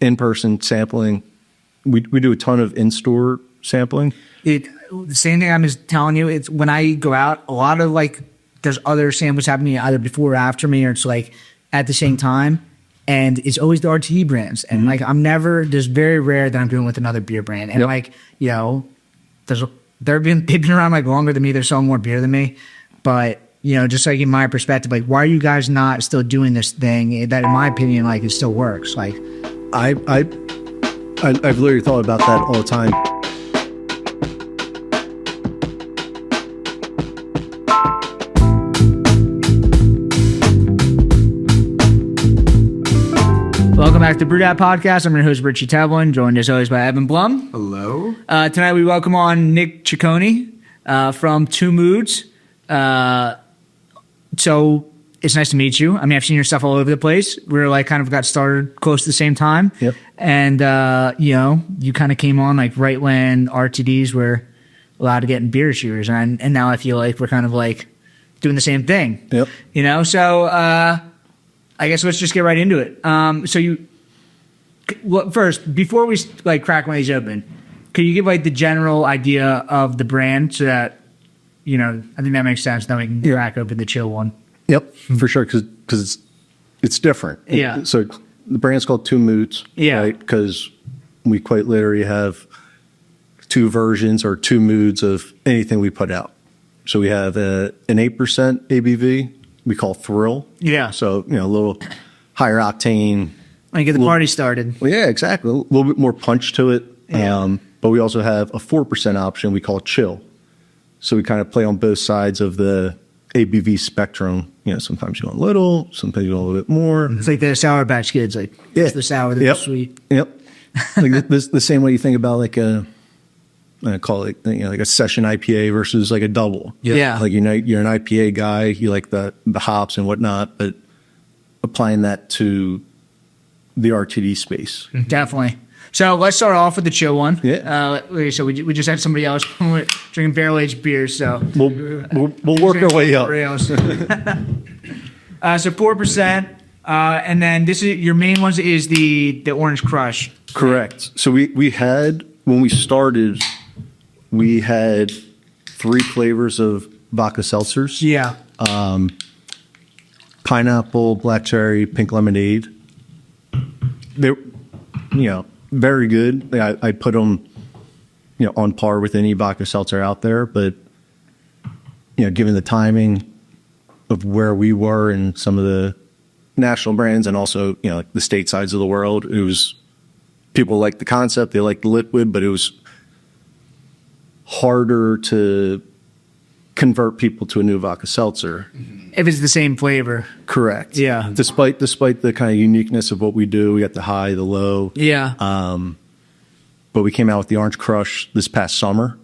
in-person sampling. We do a ton of in-store sampling. The same thing I'm just telling you. It's when I go out, a lot of like there's other samples happening either before or after me, or it's like at the same time, and it's always the RTD brands. And like there's very rare that I'm doing with another beer brand. And like they've been around like longer than me. They're selling more beer than me, but just like in my perspective, like why are you guys not still doing this thing that, in my opinion, like it still works? Like I've literally thought about that all the time. Welcome back to Brew That Podcast. I'm your host, Richie Tevlin, joined as always by Evan Blum. Hello. Tonight we welcome on Nick Cicione from 2Moods. So it's nice to meet you. I mean, I've seen your stuff all over the place. We're like kind of got started close to the same time. Yep. And, you kind of came on like right when RTDs were allowed to get in beer shooters. And now I feel like we're kind of like doing the same thing. Yep. So I guess let's just get right into it. First, before we like crack one of these open, could you give like the general idea of the brand so that, I think that makes sense. Then we can crack open the chill one. Yep, for sure, because it's different. Yeah. So the brand's called 2Moods. Yeah. Right? Because we quite literally have two versions or 2 moods of anything we put out. So we have an 8% ABV we call Thrill. Yeah. So, a little higher octane. Like get the party started. Well, yeah, exactly. A little bit more punch to it. Yeah. But we also have a 4% option we call Chill. So we kind of play on both sides of the ABV spectrum. Sometimes you want a little, sometimes you want a little bit more. It's like the Sour Patch Kids, like it's the sour, the sweet. Yep. Like the same way you think about like I call it like a session IPA versus like a double. Yeah. Like you're an IPA guy, you like the hops and whatnot, but applying that to the RTD space. Definitely. So let's start off with the chill one. Yeah. So we just had somebody else drinking barrel aged beer. So we'll work our way up. So 4%, and then this is your main ones is the Orange Crush. Correct. So we had when we started, we had 3 flavors of vodka seltzers. Yeah. Pineapple, black cherry, pink lemonade. They're very good. I put them, on par with any vodka seltzer out there. But, given the timing of where we were in some of the national brands and also, like the statesides of the world, it was people liked the concept. They liked the liquid, but it was harder to convert people to a new vodka seltzer. If it's the same flavor. Correct. Yeah. Despite the kind of uniqueness of what we do, we got the high, the low. Yeah. But we came out with the Orange Crush this past summer,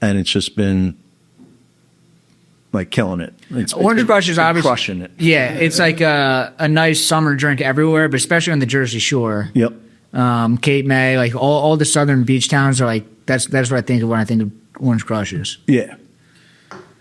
and it's just been like killing it. Orange Crush is obviously crushing it. Yeah, it's like a nice summer drink everywhere, but especially on the Jersey Shore. Yep. Cape May, like all the southern beach towns are like that's what I think of when I think of Orange Crushes. Yeah.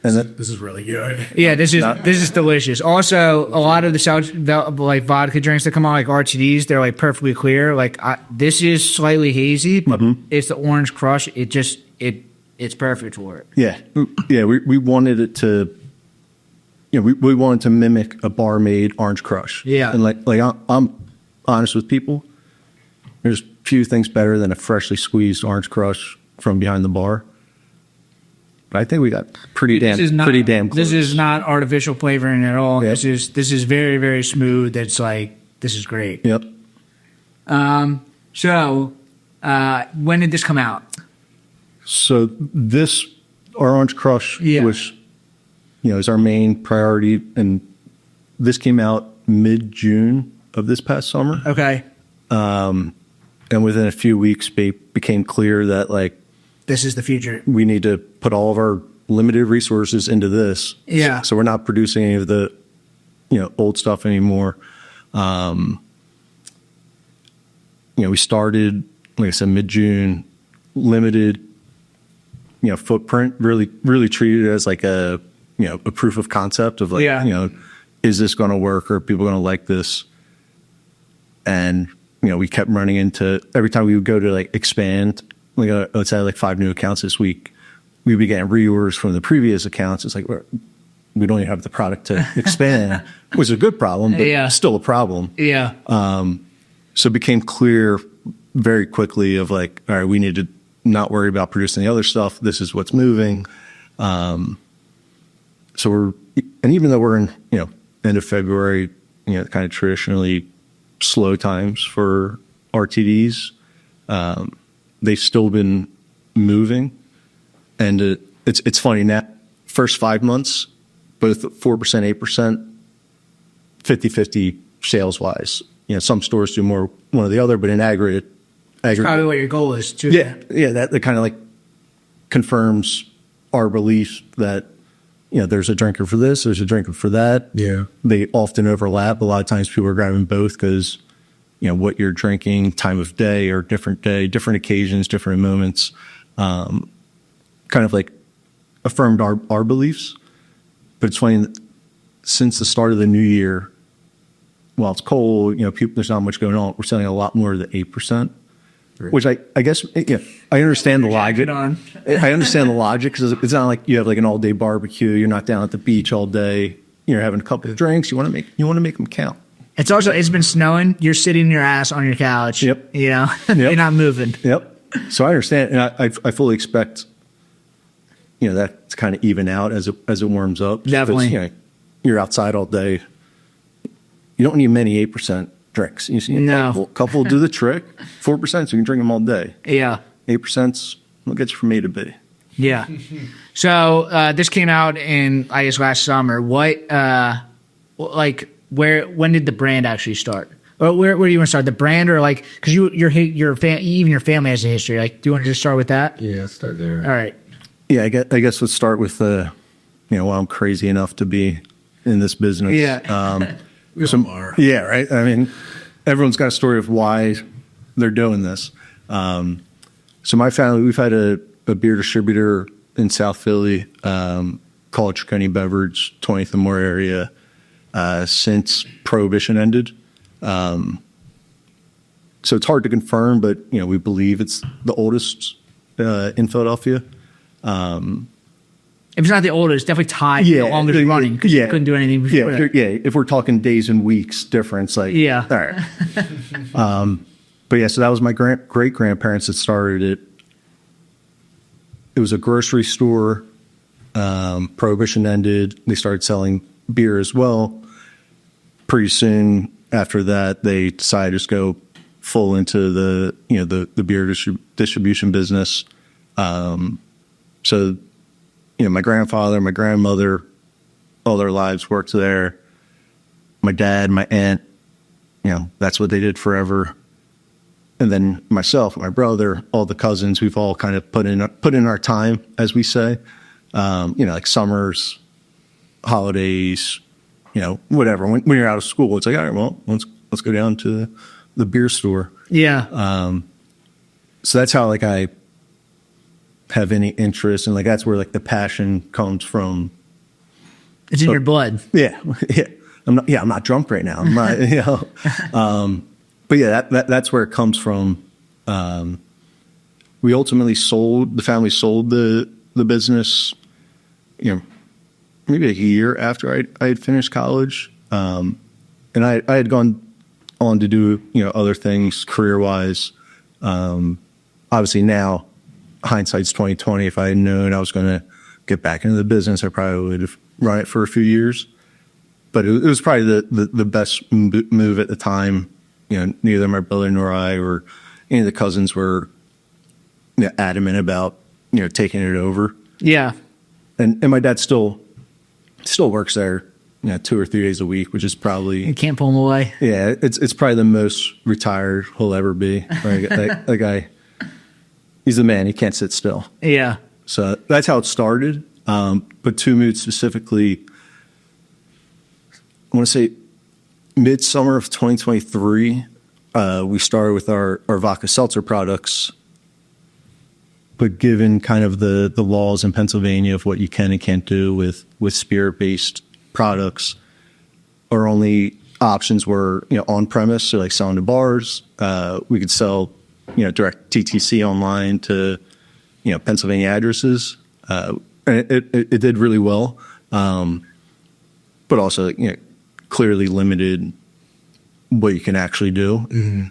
And This is really good. Yeah, this is delicious. Also, a lot of the like vodka drinks that come out like RTDs, they're like perfectly clear. Like this is slightly hazy, but it's the Orange Crush. It's perfect for it. Yeah. We wanted it to, we wanted to mimic a bar-made Orange Crush. Yeah. And like I'm honest with people. There's few things better than a freshly squeezed Orange Crush from behind the bar. But I think we got pretty damn close. This is not artificial flavoring at all. Yep. This is very, very smooth. It's like this is great. Yep. So when did this come out? So our Orange Crush was, is our main priority, and this came out mid-June of this past summer. Okay. And within a few weeks, it became clear that like this is the future. We need to put all of our limited resources into this. Yeah. So we're not producing any of the, old stuff anymore. We started, like I said, mid-June, limited, footprint, really treated it as like a proof of concept of like, is this going to work or are people going to like this? And we kept running into, every time we would go to like expand, like let's say like 5 new accounts this week, we would be getting reorders from the previous accounts. It's like, we don't even have the product to expand, which is a good problem, but still a problem. Yeah. So it became clear very quickly of like, all right, we need to not worry about producing the other stuff. This is what's moving. And even though we're in, end of February, kind of traditionally slow times for RTDs, they've still been moving. And it's funny now, first 5 months, both 4%, 8%, 50-50 sales wise. Some stores do more one or the other, but in aggregate, Probably what your goal is too. Yeah, that kind of like confirms our belief that there's a drinker for this, there's a drinker for that. Yeah, they often overlap. A lot of times people are grabbing both because what you're drinking, time of day, or different occasions, different moments, kind of like affirmed our beliefs. But it's funny, since the start of the new year, while it's cold, there's not much going on. We're selling a lot more of the 8%, which I guess, I understand the logic. I understand the logic because it's not like you have like an all day barbecue. You're not down at the beach all day. You're having a couple of drinks. You want to make them count. It's been snowing. You're sitting your ass on your couch. Yep. You're not moving. Yep. So I understand, and I fully expect, that to kind of even out as it warms up. Definitely. You're outside all day. You don't need many 8% drinks. You see a couple do the trick. 4%, so you can drink them all day. Yeah. 8% will get you from A to B. Yeah. So this came out in, I guess, last summer. When did the brand actually start? Or where do you want to start? The brand, or like, because even your family has a history. Like, do you want to just start with that? Yeah, let's start there. All right. Yeah, I guess let's start with why I'm crazy enough to be in this business. Yeah. We all are. Yeah, right. I mean, everyone's got a story of why they're doing this. So my family, we've had a beer distributor in South Philly called Cicione Beverage, 20th and more area, since Prohibition ended. So it's hard to confirm, but we believe it's the oldest in Philadelphia. If it's not the oldest, it's definitely tied to the longest running because you couldn't do anything before that. If we're talking days and weeks difference, like all right. But so that was my great grandparents that started it. It was a grocery store. Prohibition ended. They started selling beer as well. Pretty soon after that, they decided to just go full into the beer distribution business. So my grandfather, my grandmother, all their lives worked there. My dad, my aunt, that's what they did forever. And then myself, my brother, all the cousins, we've all kind of put in our time, as we say. Like summers, holidays, whatever. When you're out of school, it's like, all right, well, let's go down to the beer store. Yeah. So that's how I have any interest, and that's where the passion comes from. It's in your blood. Yeah. I'm not drunk right now. I'm not, but that's where it comes from. We ultimately the family sold the business, maybe a year after I had finished college. And I had gone on to do, other things career-wise. Obviously now, hindsight's 2020. If I had known I was going to get back into the business, I probably would have run it for a few years. But it was probably the best move at the time. Neither my brother nor I or any of the cousins were adamant about taking it over. Yeah. And my dad still works there 2 or 3 days a week, which is probably, you can't pull him away. Yeah, it's probably the most retired he'll ever be. Right? that guy, he's the man. He can't sit still. Yeah. So that's how it started. But 2Moods specifically, I want to say midsummer of 2023, we started with our vodka seltzer products. But given kind of the laws in Pennsylvania of what you can and can't do with spirit-based products, our only options were, on premise, so like selling to bars. We could sell, direct TTC online to, Pennsylvania addresses. And it did really well. But also, clearly limited what you can actually do. Mm-hmm.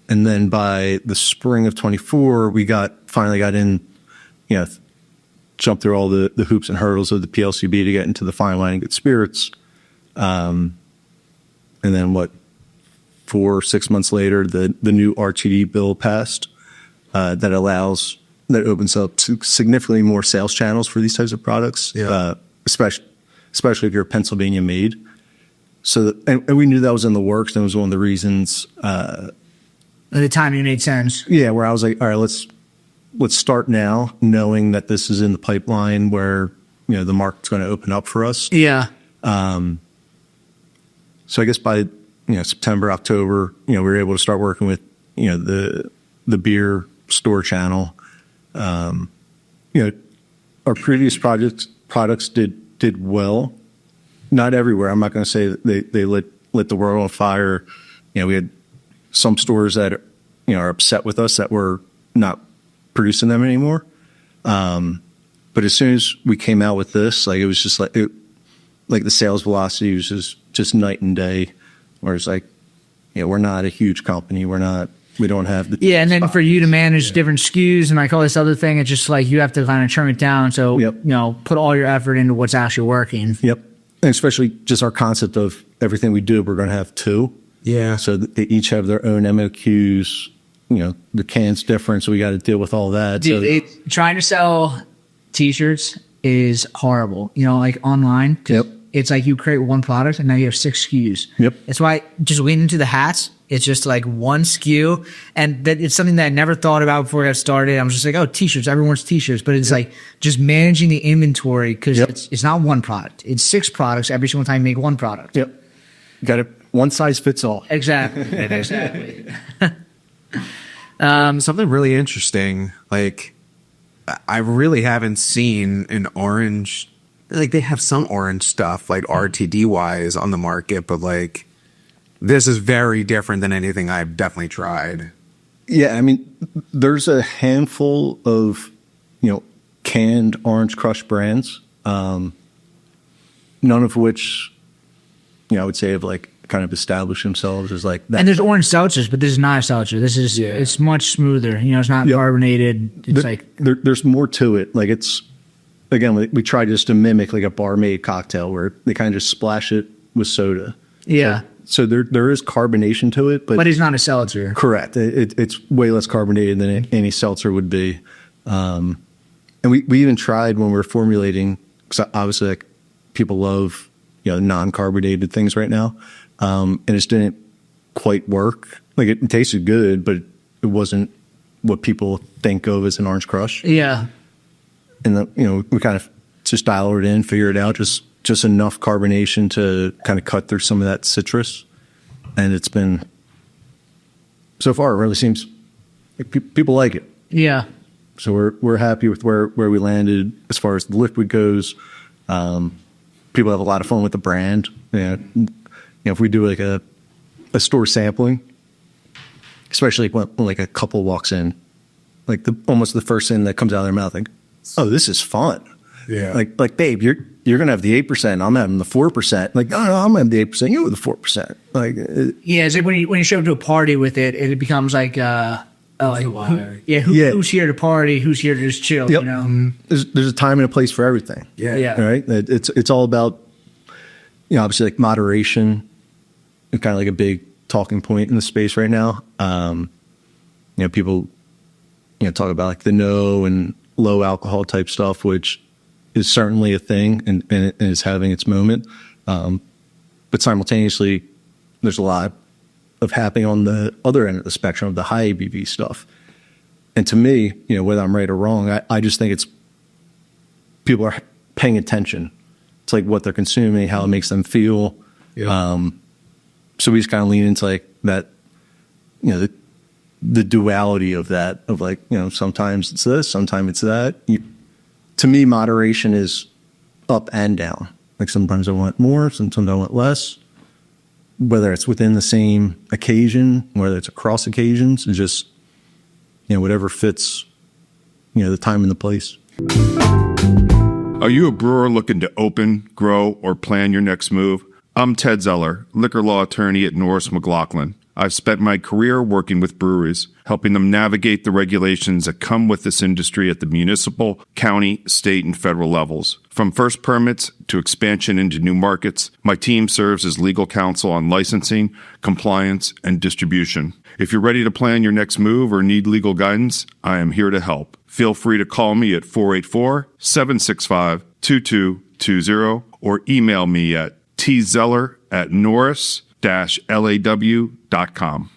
And then by the spring of 24, we finally got in, jumped through all the hoops and hurdles of the PLCB to get into the fine wine and good spirits. And then 4 or 6 months later, the new RTD bill passed that opens up significantly more sales channels for these types of products, especially if you're Pennsylvania made. So, and we knew that was in the works. And it was one of the reasons. The timing made sense. Yeah, where I was like, all right, let's start now, knowing that this is in the pipeline where the market's going to open up for us. Yeah. So I guess by September, October, we were able to start working with the beer store channel. Our previous products did well. Not everywhere. I'm not going to say that they lit the world on fire. We had some stores that are upset with us that we're not producing them anymore. But as soon as we came out with this, like it was just like the sales velocity was just night and day. Where it's like, we're not a huge company. We don't have the and then for you to manage different SKUs and like all this other thing, it's just like you have to kind of turn it down. So put all your effort into what's actually working. Yep, and especially just our concept of everything we do, we're going to have 2. Yeah. So they each have their own MOQs. The can's different, so we got to deal with all that. Dude, trying to sell T-shirts is horrible. Like online. Yep. It's like you create one product and now you have 6 SKUs. Yep. That's why just lean into the hats. It's just like one SKU. And that it's something that I never thought about before I got started. I was just like, oh, T-shirts. Everyone wants T-shirts. But it's like just managing the inventory because it's not one product. It's 6 products every single time you make one product. Yep. Got it. One size fits all. Exactly. Exactly. Something really interesting. Like, I really haven't seen an orange. Like, they have some orange stuff, like RTD wise, on the market, but like, this is very different than anything I've definitely tried. Yeah, I mean, there's a handful of canned Orange Crush brands, none of which I would say have like kind of established themselves as like that. And there's orange seltzers, but this is not a seltzer. This is it's much smoother. It's not carbonated. It's there's more to it. Like it's again, we try just to mimic like a bar-made cocktail where they kind of just splash it with soda. Yeah. So there is carbonation to it, but it's not a seltzer. Correct. It's way less carbonated than any seltzer would be. And we even tried when we were formulating, because obviously like, people love non-carbonated things right now, and it just didn't quite work. Like it tasted good, but it wasn't what people think of as an Orange Crush. Yeah. And then, we kind of just dialed it in, figured it out, just enough carbonation to kind of cut through some of that citrus. And it's been, so far, it really seems like people like it. Yeah. So we're happy with where we landed as far as the liquid goes. People have a lot of fun with the brand. If we do like a store sampling, especially when like a couple walks in, like almost the first thing that comes out of their mouth, like, oh, this is fun. Yeah. Like, babe, you're gonna have the 8%. I'm having the 4%. Like, oh, no, I'm having the 8%. You have the 4%. Like, it's like when you show up to a party with it, it becomes like, who's here to party? Who's here to just chill? Yep. There's a time and a place for everything. Yeah. Right. It's all about, obviously like moderation, and kind of like a big talking point in the space right now. People, talk about like the no and low alcohol type stuff, which is certainly a thing and is having its moment. But simultaneously, there's a lot of happening on the other end of the spectrum of the high ABV stuff. And to me, whether I'm right or wrong, I just think it's people are paying attention to like what they're consuming, how it makes them feel. Yeah. So we just kind of lean into like that, the duality of that, of like, sometimes it's this, sometimes it's that. To me, moderation is up and down. Like sometimes I want more, sometimes I want less. whether it's within the same occasion, whether it's across occasions, it's just, whatever fits, the time and the place. Are you a brewer looking to open, grow, or plan your next move? I'm Ted Zeller, liquor law attorney at Norris McLaughlin. I've spent my career working with breweries, helping them navigate the regulations that come with this industry at the municipal, county, state, and federal levels. From first permits to expansion into new markets, my team serves as legal counsel on licensing, compliance, and distribution. If you're ready to plan your next move or need legal guidance, I am here to help. Feel free to call me at 484-765-2220 or email me at tzeller@norris-law.com.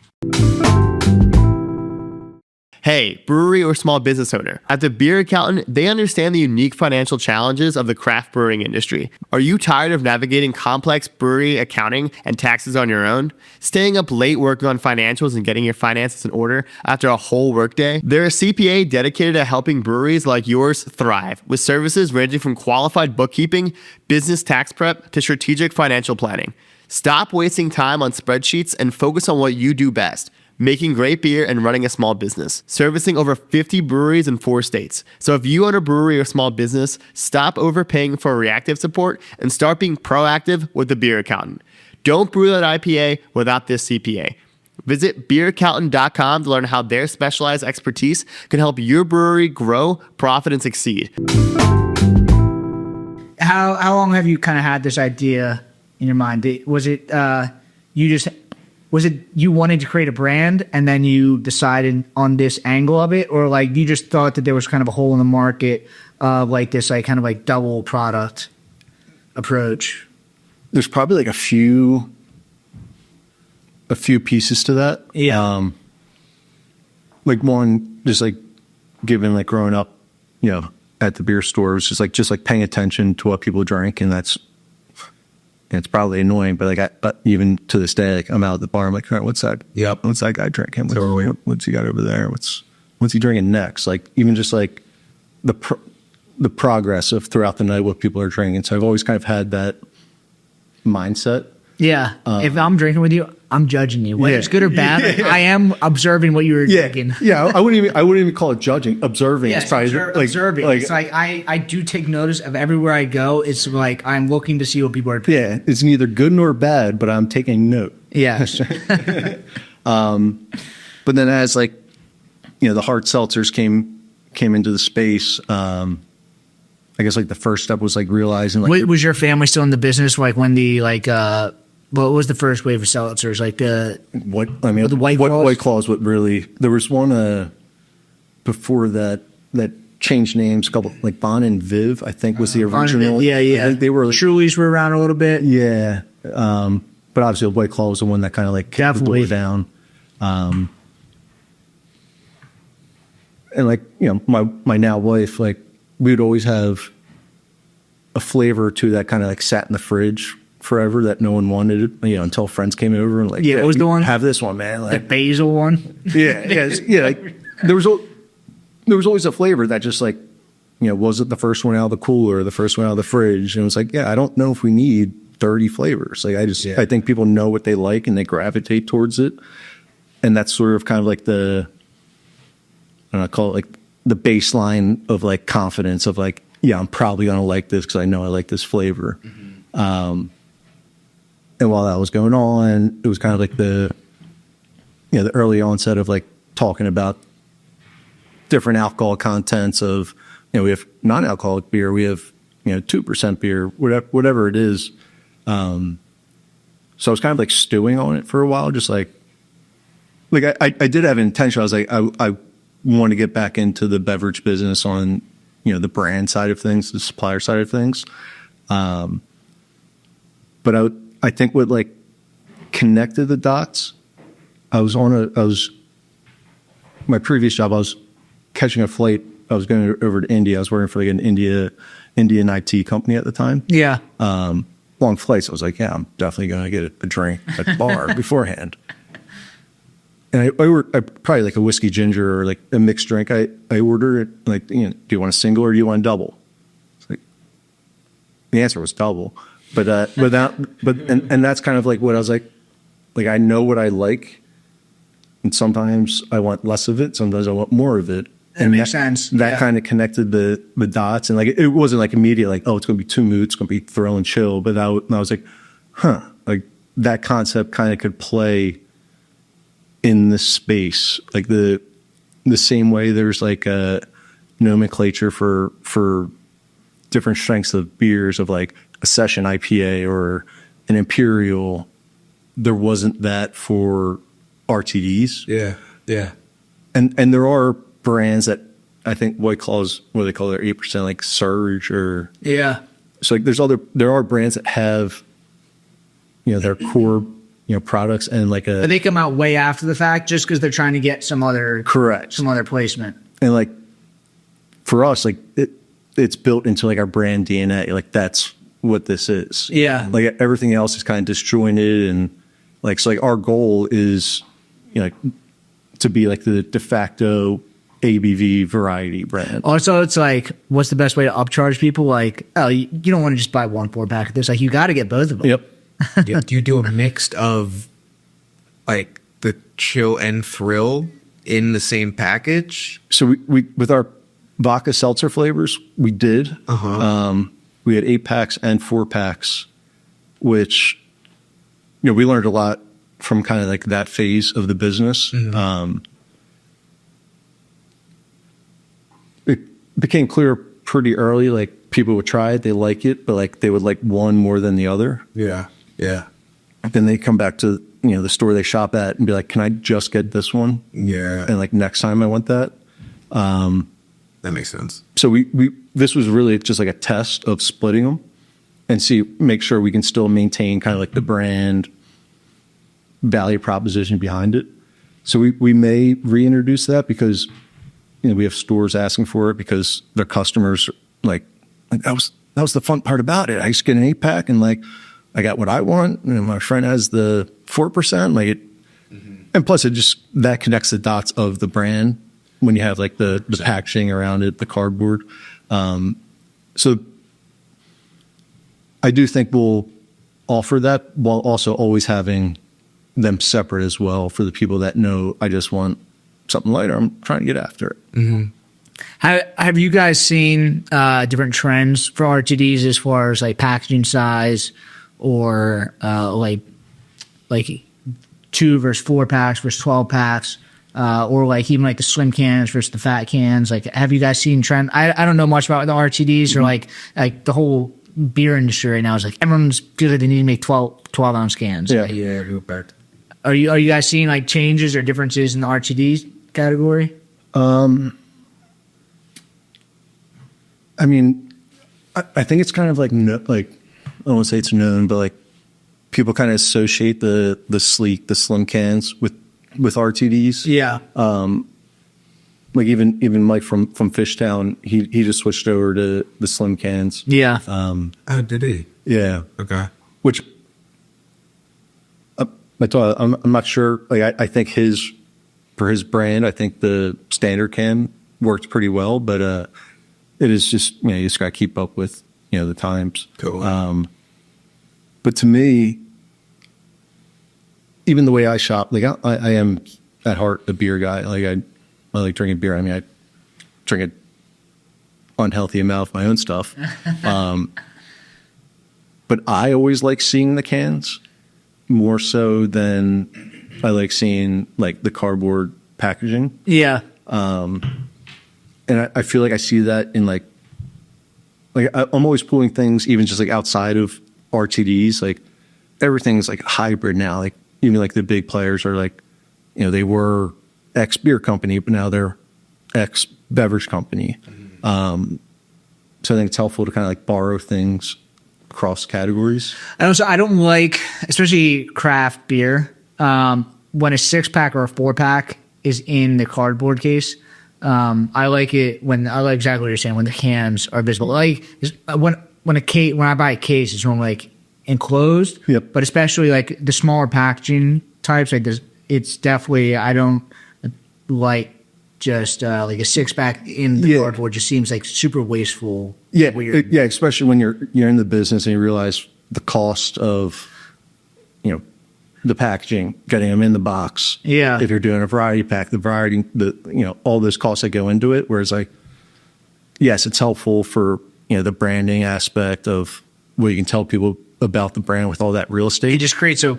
Hey, brewery or small business owner. At the Beer Accountant, they understand the unique financial challenges of the craft brewing industry. Are you tired of navigating complex brewery accounting and taxes on your own? Staying up late working on financials and getting your finances in order after a whole workday? They're a CPA dedicated to helping breweries like yours thrive, with services ranging from qualified bookkeeping, business tax prep, to strategic financial planning. Stop wasting time on spreadsheets and focus on what you do best: making great beer and running a small business, servicing over 50 breweries in 4 states. So if you own a brewery or small business, stop overpaying for reactive support and start being proactive with the Beer Accountant. Don't brew that IPA without this CPA. Visit beeraccountant.com to learn how their specialized expertise can help your brewery grow, profit, and succeed. How long have you kind of had this idea in your mind? Was it you wanted to create a brand and then you decided on this angle of it, or like you just thought that there was kind of a hole in the market of like this like kind of like double product approach? There's probably like a few pieces to that. Yeah. Like one, just like given like growing up, at the beer store, it was just like paying attention to what people drink, and it's probably annoying, but even to this day, like I'm out at the bar, I'm like, all right, what's that guy drinking? What's he got over there? What's he drinking next? Like even just like the progress of throughout the night, what people are drinking. So I've always kind of had that mindset. Yeah. If I'm drinking with you, I'm judging you. Whether it's good or bad, I am observing what you were drinking. Yeah. I wouldn't even call it judging. Observing. Yeah, it's probably observing. It's like I do take notice of everywhere I go. It's like I'm looking to see what people are drinking. Yeah. It's neither good nor bad, but I'm taking note. Yeah. But then as like, the hard seltzers came into the space, I guess like the first step was like realizing like was your family still in the business? Like when the what was the first wave of seltzers? Like the White Claws? White Claws. What really? There was one before that changed names. A couple like Bon and Viv, I think, was the original. Yeah. I think they were like, Trulies were around a little bit. Yeah, but obviously White Claw was the one that kind of like definitely blew down. And like my now wife, like we would always have a flavor or two that kind of like sat in the fridge forever that no one wanted, until friends came over and like, what was the one? Have this one, man. Like, the basil one. Yeah. Like, there was always a flavor that just like, wasn't the first one out of the cooler, or the first one out of the fridge, and it was like, I don't know if we need 30 flavors. Like I think people know what they like and they gravitate towards it, and that's sort of kind of like I call it like the baseline of like confidence of like, I'm probably gonna like this because I know I like this flavor. Mm-hmm. And while that was going on, it was kind of like the early onset of like talking about different alcohol contents of, we have non-alcoholic beer, we have, 2% beer, whatever it is. So I was kind of like stewing on it for a while, just like I did have an intention. I was like, I want to get back into the beverage business on, the brand side of things, the supplier side of things. But I think what like connected the dots, my previous job, I was catching a flight. I was going over to India. I was working for like an Indian IT company at the time. Yeah. Long flights. I was like, I'm definitely going to get a drink at the bar beforehand. And I probably like a whiskey ginger or like a mixed drink. I ordered it like, do you want a single or do you want a double? It's like, the answer was double. But that's kind of like what I was like, like I know what I like, and sometimes I want less of it, sometimes I want more of it. That makes sense. That Yeah. kind of connected the dots, and like it wasn't like immediate, like, oh, it's going to be 2Moods, it's going to be Thrill and Chill, but I was like, huh, like that concept kind of could play in this space, like the same way there's like a nomenclature for different strengths of beers, of like a session IPA or an imperial. There wasn't that for RTDs. Yeah. And there are brands that I think White Claws, what do they call their 8%, like Surge, or Yeah. so like there are brands that have, their core, products, and like But they come out way after the fact just because they're trying to get some other correct. placement. And like for us, like it's built into like our brand DNA. Like that's what this is. Yeah. Like everything else is kind of disjointed, and like, so like our goal is, to be like the de facto ABV variety brand. Also, it's like, what's the best way to upcharge people? Like, oh, you don't want to just buy 1 4-pack of this. Like, you got to get both of them. Yep. Do you do a mix of like the Chill and Thrill in the same package? So we with our vodka seltzer flavors, we did. We had 8-packs and 4-packs, which, we learned a lot from kind of like that phase of the business. It became clear pretty early, like people would try it, they like it, but like they would like one more than the other. Yeah. Then they come back to, the store they shop at and be like, can I just get this one? Yeah. And like next time I want that. That makes sense. So this was really just like a test of splitting them and make sure we can still maintain kind of like the brand value proposition behind it. So we may reintroduce that because, we have stores asking for it because their customers like that was the fun part about it. I just get an 8-pack and like I got what I want, and my friend has the 4%, like it, and plus it just that connects the dots of the brand when you have like the packaging around it, the cardboard. So I do think we'll offer that while also always having them separate as well for the people that know I just want something lighter. I'm trying to get after it. Have you guys seen different trends for RTDs as far as like packaging size or like 2 versus 4-packs versus 12-packs? Or like even like the slim cans versus the fat cans. Like, have you guys seen trend? I don't know much about the RTDs or like the whole beer industry right now is like everyone's good. They need to make 12 ounce cans. Yeah. Like, are you guys seeing like changes or differences in the RTD category? I mean, I think it's kind of like, like I don't want to say it's known, but like people kind of associate the sleek, the slim cans with RTDs. Yeah. Like even Mike from Fishtown, he just switched over to the slim cans. Yeah. Oh, did he? Yeah. Okay. Which I'm not sure. Like I think for his brand, I think the standard can worked pretty well, but it is just you just got to keep up with the times. Cool. But to me, even the way I shop, like I am at heart a beer guy. Like I like drinking beer. I mean, I drink an unhealthy amount of my own stuff. But I always like seeing the cans more so than I like seeing like the cardboard packaging. Yeah. And I feel like I see that in like I'm always pulling things even just like outside of RTDs. Like everything's like hybrid now. Like even like the big players are like, they were X beer company, but now they're X beverage company. So I think it's helpful to kind of like borrow things across categories. And also, I don't like, especially craft beer, when a 6-pack or a 4-pack is in the cardboard case. I like it when I like exactly what you're saying when the cans are visible. Like when I buy a case, it's normally like enclosed. Yep. But especially like the smaller packaging types, like it's definitely I don't like just like a 6-pack in the cardboard. Just seems like super wasteful. Yeah, weird. yeah. Especially when you're in the business and you realize the cost of the packaging, getting them in the box. Yeah. If you're doing a variety pack, the variety, all those costs that go into it. Whereas like, yes, it's helpful for, the branding aspect of what you can tell people about the brand with all that real estate. It just creates a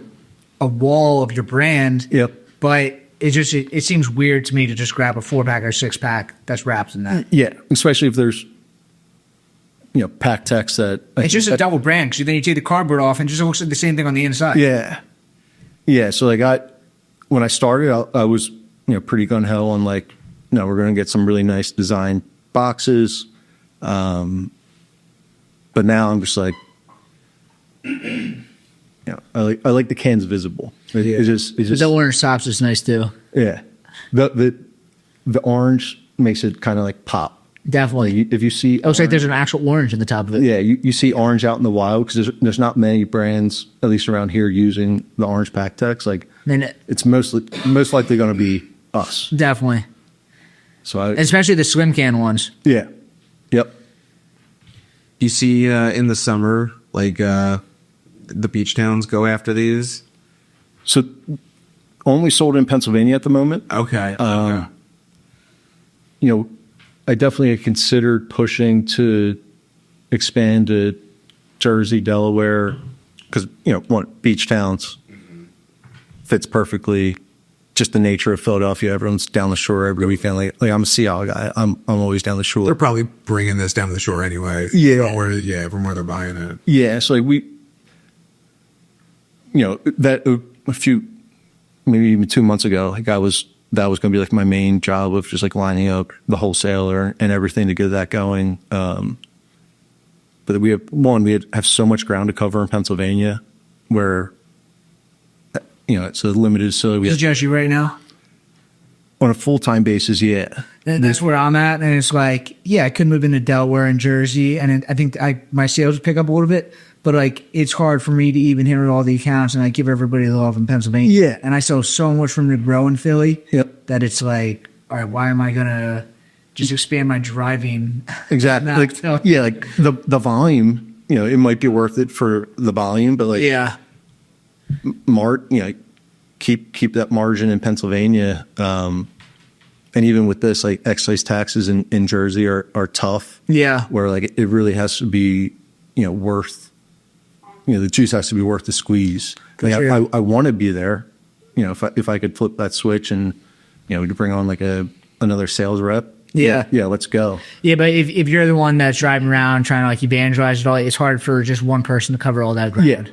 wall of your brand. Yep. But it seems weird to me to just grab a 4-pack or 6-pack that's wrapped in that. Yeah. Especially if there's, pack text that. It's just a double brand because then you take the cardboard off and it just looks like the same thing on the inside. Yeah. Yeah. So like when I started, I was, pretty gung ho on like, no, we're going to get some really nice design boxes. But now I'm just like, I like the cans visible. It's just The orange tops is nice too. yeah. The orange makes it kind of like pop. Definitely. If you see, It looks like there's an actual orange in the top of it. yeah, you see orange out in the wild because there's not many brands, at least around here, using the orange pack text. Like Then it's most likely going to be us. definitely. So Especially the slim can ones. yeah, yep. You see in the summer, like the beach towns go after these. So only sold in Pennsylvania at the moment. Okay. I definitely considered pushing to expand to Jersey, Delaware, because beach towns fits perfectly. Just the nature of Philadelphia, everyone's down the shore every weekend. Like I'm a Seattle guy. I'm always down the shore. They're probably bringing this down to the shore anyway. Yeah. From where they're buying it. Yeah, so like that a few, maybe even 2 months ago, like that was going to be like my main job of just like lining up the wholesaler and everything to get that going. But we have so much ground to cover in Pennsylvania, where it's a limited facility. Is it just you right now? On a full-time basis, yeah. That's where I'm at. And it's like, yeah, I could move into Delaware and Jersey. And I think my sales would pick up a little bit. But like, it's hard for me to even handle all the accounts. And I give everybody the love in Pennsylvania. Yeah. And I saw so much from the grow in Philly. Yep. That it's like, all right, why am I going to just expand my driving? Exactly. No, like, no. yeah, like the volume, it might be worth it for the volume, but like, Yeah. keep that margin in Pennsylvania. And even with this, like excise taxes in Jersey are tough. Yeah. Where like it really has to be, worth, the juice has to be worth the squeeze. Like Sure. I want to be there, if I could flip that switch and, we could bring on like another sales rep. Yeah. Yeah. Let's go. Yeah, but if you're the one that's driving around trying to like evangelize it all, it's hard for just one person to cover all that ground. Yeah.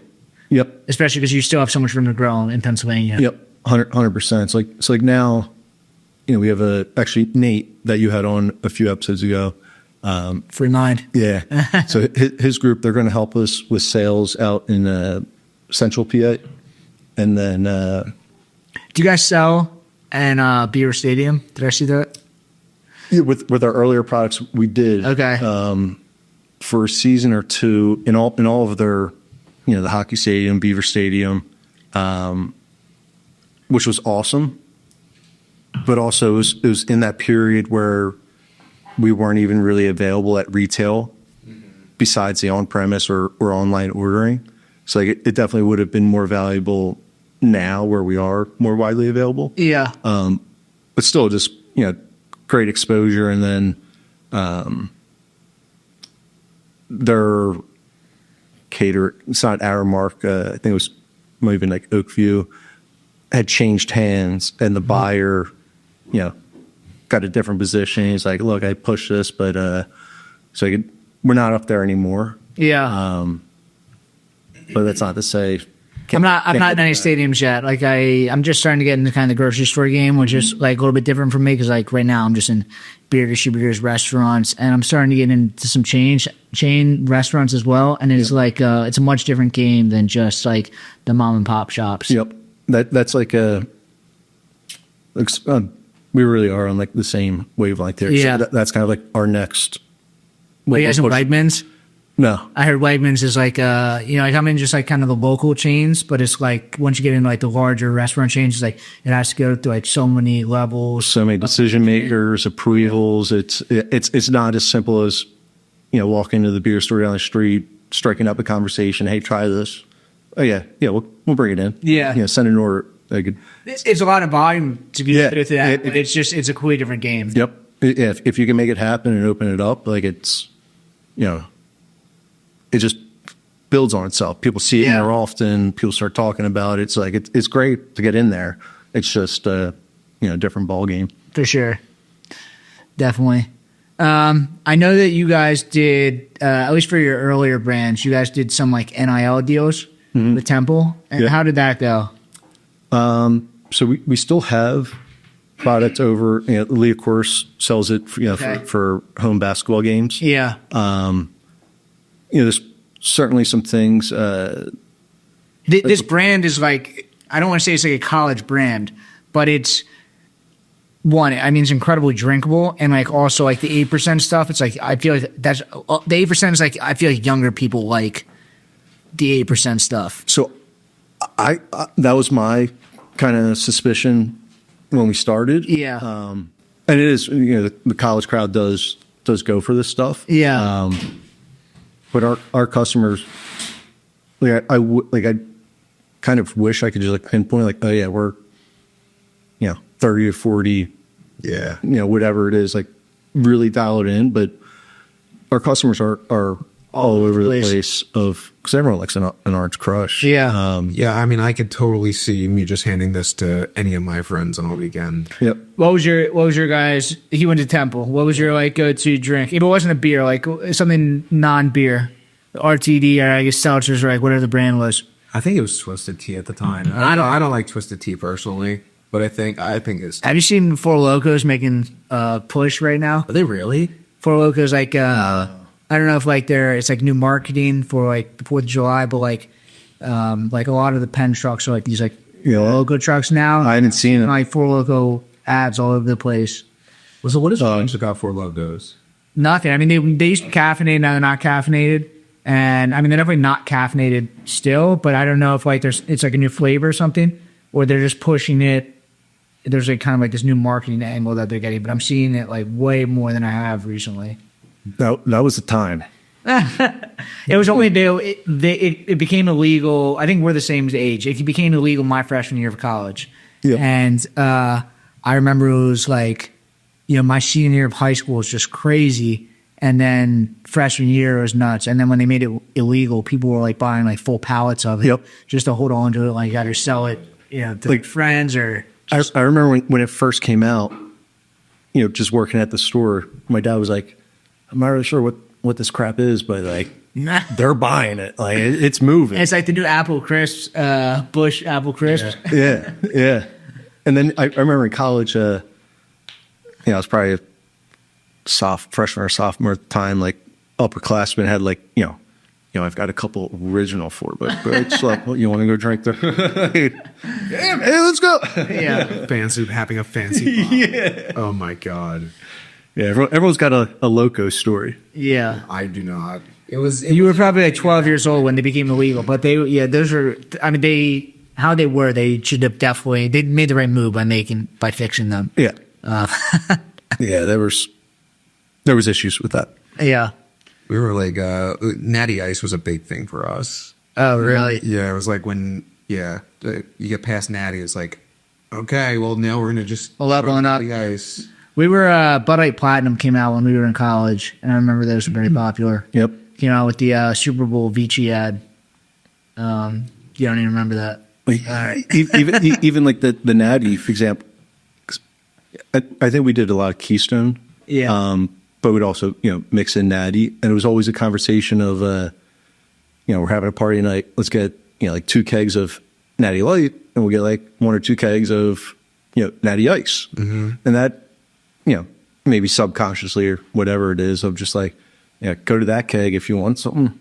Yep. Especially because you still have so much room to grow in Pennsylvania. Yep. 100%. It's like now, we have actually Nate that you had on a few episodes ago. Free mind. Yeah. So his group, they're going to help us with sales out in Central PA. And then, Do you guys sell in Beaver Stadium? Did I see that? yeah, with our earlier products, we did. Okay. For a season or two in all of their, the hockey stadium, Beaver Stadium, which was awesome. But also it was in that period where we weren't even really available at retail besides the on-premise or online ordering. So like it definitely would have been more valuable now where we are more widely available. Yeah. But still just, great exposure. And then their cater, it's not our mark, I think it was maybe even like Oakview, had changed hands and the buyer, got a different position. He's like, look, I pushed this, but we're not up there anymore. Yeah. But that's not to say I'm not in any stadiums yet. Like I'm just starting to get into kind of the grocery store game, which is like a little bit different for me because like right now I'm just in beer distributors, restaurants, and I'm starting to get into some chain restaurants as well. And it's like it's a much different game than just like the mom and pop shops. Yep. That's like we really are on like the same wavelength there. Yeah. So that's kind of like our next. But you guys know push. Wegmans? No. I heard Wegmans is like, like I'm in just like kind of the local chains, but it's like once you get into like the larger restaurant chains, it's like it has to go through like so many levels. So many decision makers, approvals. It's not as simple as, walking into the beer store down the street, striking up a conversation. Hey, try this. Oh yeah, we'll bring it in. Yeah. Send an order. I could. It's a lot of volume to be Yeah, with that. But it's a completely different game. Yep. If you can make it happen and open it up, like it's, it just builds on itself. People see it more often. People start talking about it. It's like it's great to get in there. It's just a different ball game. For sure. Definitely. I know that you guys did, at least for your earlier brands, you guys did some like NIL deals with Temple. And how did that go? So we still have products over. The league, of course, sells it for home basketball games. Yeah. There's certainly some things. This brand is like, I don't want to say it's like a college brand, but it's one. I mean, it's incredibly drinkable, and like also like the 8% stuff. It's like I feel like that's the 8% is like I feel like younger people like the 8% stuff. So I that was my kind of suspicion when we started. Yeah. And it is the college crowd does go for this stuff. Yeah. But our customers, I kind of wish I could just like pinpoint like, oh yeah, we're 30 or 40, whatever it is, like really dial it in. But our customers are all over the place because everyone likes an Orange Crush. Yeah. I mean, I could totally see me just handing this to any of my friends on a weekend. Yep. What was your guys? He went to Temple. What was your like go-to drink? If it wasn't a beer, like something non-beer, RTD or I guess seltzers or like whatever the brand was. I think it was Twisted Tea at the time. I don't like Twisted Tea personally, but I think it's. Have you seen Four Locos making push right now? Are they really? Four Locos like I don't know if like it's like new marketing for like the 4th of July, but like a lot of the Penn trucks are like these like Loco trucks now. I hadn't seen it. Like Four Loco ads all over the place. Well, so what is Orange got for Logos? Nothing. I mean, they used to caffeinate, now they're not caffeinated. And I mean, they're definitely not caffeinated still, but I don't know if like it's like a new flavor or something, or they're just pushing it. There's like kind of like this new marketing angle that they're getting, but I'm seeing it like way more than I have recently. That was the time. It was only it became illegal. I think we're the same age. It became illegal my freshman year of college. Yeah. And I remember it was like, my senior year of high school was just crazy. And then freshman year was nuts. And then when they made it illegal, people were like buying like full pallets of it just to hold on to it. Like either sell it, to like friends or. I remember when it first came out, just working at the store, my dad was like, I'm not really sure what this crap is, but like they're buying it. Like it's moving. And it's like the new Apple Crisps, Bush Apple Crisps. Yeah. And then I remember in college, I was probably a freshman or sophomore at the time, like upperclassmen had like, I've got a couple original 4, but it's like, well, you want to go drink yeah, hey, let's go. Yeah. Fancy having a fancy pop. Yeah. Oh my God. Yeah, everyone's got a Loco story. Yeah. I do not. You were probably like 12 years old when they became illegal, but those are, I mean, they should have definitely, they made the right move by fixing them. Yeah. Yeah, there was issues with that. Yeah. We were like, Natty Ice was a big thing for us. Oh, really? Yeah, it was like when, you get past Natty, it's like, okay, well, now we're going to just leveling up. The ice. We were, Bud Light Platinum came out when we were in college, and I remember those were very popular. Yep. Came out with the Super Bowl Vici ad. You don't even remember that. Even like the Natty, for example, I think we did a lot of Keystone. Yeah. But we'd also, mix in Natty. And it was always a conversation of, we're having a party night. Let's get, like 2 kegs of Natty Light, and we'll get like 1 or 2 kegs of, Natty Ice. Mm-hmm. And that, maybe subconsciously or whatever it is, of just like, go to that keg if you want something.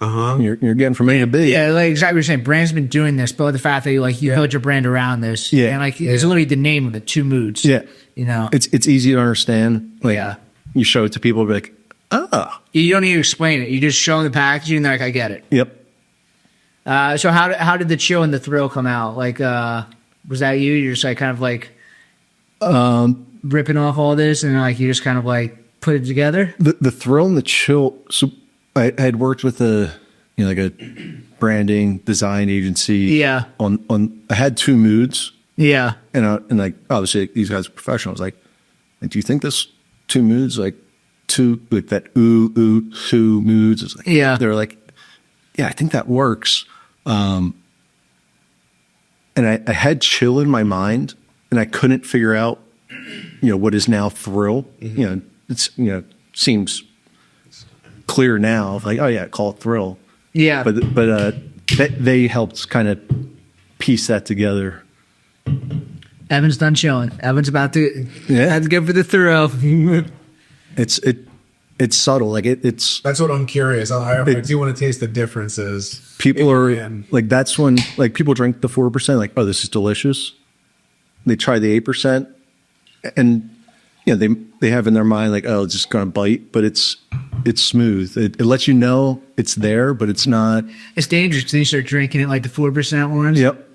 Uh-huh. You're getting from A to B. Yeah, like exactly what you're saying. Brand's been doing this, but the fact that you build your brand around this. Yeah. And like it's literally the name of it, 2 Moods. Yeah. It's easy to understand. Like, you show it to people, be like, oh. You don't need to explain it. You just show them the packaging, and they're like, I get it. Yep. So how did the Chill and the Thrill come out? Like, was that you? You're just like kind of like ripping off all this, and like you just kind of like put it together? The Thrill and the Chill. So I had worked with a branding design agency. Yeah. I had 2Moods, Yeah. and like obviously these guys are professionals. Like, do you think this 2Moods like that 2Moods is like? Yeah. They're like, yeah, I think that works. And I had chill in my mind, and I couldn't figure out, what is now Thrill. It's seems clear now. Like, oh yeah, call it Thrill. Yeah. But they helped kind of piece that together. Evan's done chilling. Evan's about to have to go for the throw. It's subtle. Like it's That's what I'm curious. I do want to taste the differences. people are And like, that's when like people drink the 4%, like, oh, this is delicious. They try the 8%, and they have in their mind like, oh, it's just gonna bite, but it's smooth. It lets you know it's there, but it's not. It's dangerous because you start drinking it like the 4% ones. Yep.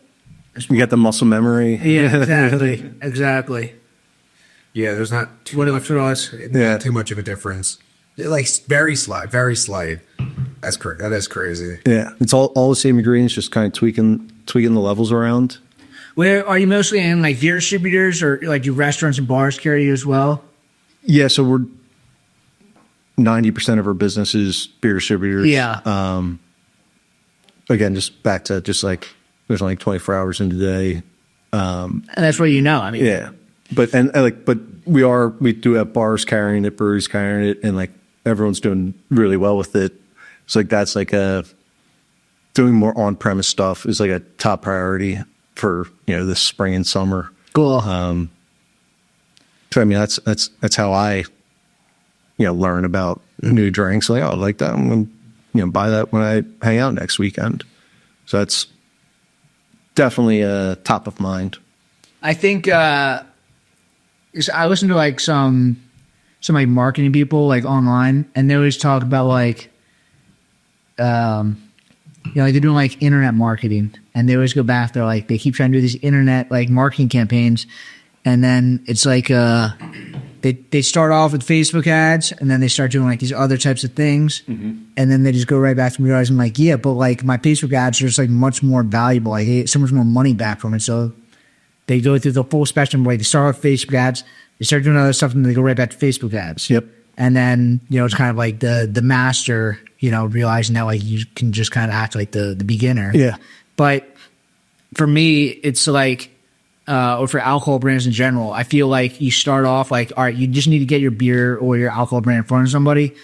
You got the muscle memory. Yeah, exactly. Exactly. yeah, there's not too, What for us? Yeah. too much of a difference. They're like very slight, very slight. That's correct. That is crazy. Yeah, it's all the same ingredients, just kind of tweaking the levels around. Where are you mostly in, like beer distributors, or like do restaurants and bars carry you as well? Yeah, so we're 90% of our business is beer distributors. Yeah. Again, just back to just like there's only 24 hours in the day. And that's what I mean, Yeah, but we do have bars carrying it, breweries carrying it, and like everyone's doing really well with it. So like that's like doing more on premise stuff is like a top priority for this spring and summer. cool. So I mean that's how I learn about new drinks. Like, oh, I like that. I'm gonna buy that when I hang out next weekend. So that's definitely top of mind. I think I listen to like some like marketing people like online, and they always talk about like like they're doing like internet marketing, and they always go back. They're like they keep trying to do these internet like marketing campaigns, and then it's like they start off with Facebook ads, and then they start doing like these other types of things, and then they just go right back to realizing like, yeah, but like my Facebook ads are just like much more valuable. Like I get so much more money back from it. So they go through the full spectrum. Like they start with Facebook ads, they start doing other stuff, and they go right back to Facebook ads. Yep. And then it's kind of like the master, realizing that like you can just kind of act like the beginner. Yeah. But for me, it's like, or for alcohol brands in general, I feel like you start off like, all right, you just need to get your beer or your alcohol brand in front of somebody,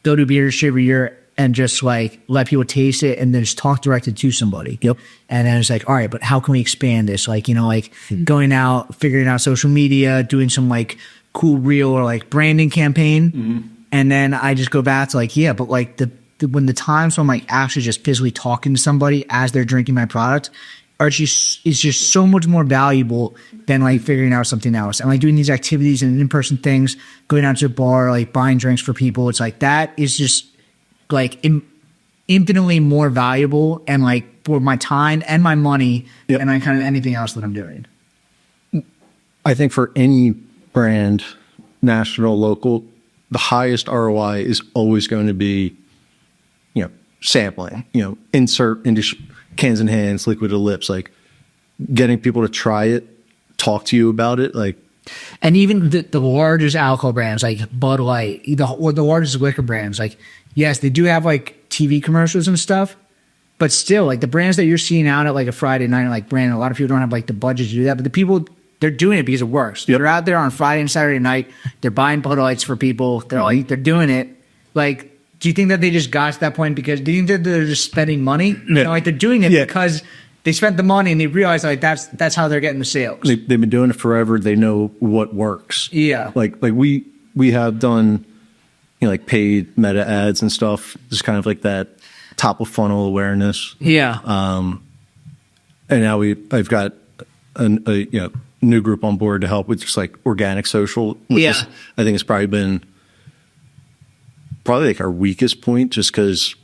go to a beer distributor and just like let people taste it and then just talk directed to somebody. Yep. And then it's like, all right, but how can we expand this? Like, going out, figuring out social media, doing some like cool reel or like branding campaign. And then I just go back to like, yeah, but like when the times when I'm like actually just physically talking to somebody as they're drinking my product is just so much more valuable than like figuring out something else. And like doing these activities and in-person things, going out to a bar, like buying drinks for people. It's like, that is just like infinitely more valuable and like for my time and my money than like kind of anything else that I'm doing. I think for any brand, national, local, the highest ROI is always going to be, sampling, insert into cans and hands, liquid to lips, like getting people to try it, talk to you about it. Like, and even the largest alcohol brands like Bud Light, the largest liquor brands, like, yes, they do have like TV commercials and stuff, but still like the brands that you're seeing out at like a Friday night, like brand, a lot of people don't have like the budget to do that, but the people, they're doing it because it works. Yep. They're out there on Friday and Saturday night. They're buying Bud Lights for people. They're like, they're doing it. Like, do you think that they just got to that point because do you think that they're just spending money? Yeah. Like they're doing it Yeah. because they spent the money and they realized like that's how they're getting the sales. they've been doing it forever. They know what works. Yeah. Like we have done, like paid meta ads and stuff. Just kind of like that top of funnel awareness. Yeah. And now I've got a new group on board to help with just like organic social. Which Yeah. is, I think it's probably been like our weakest point, just because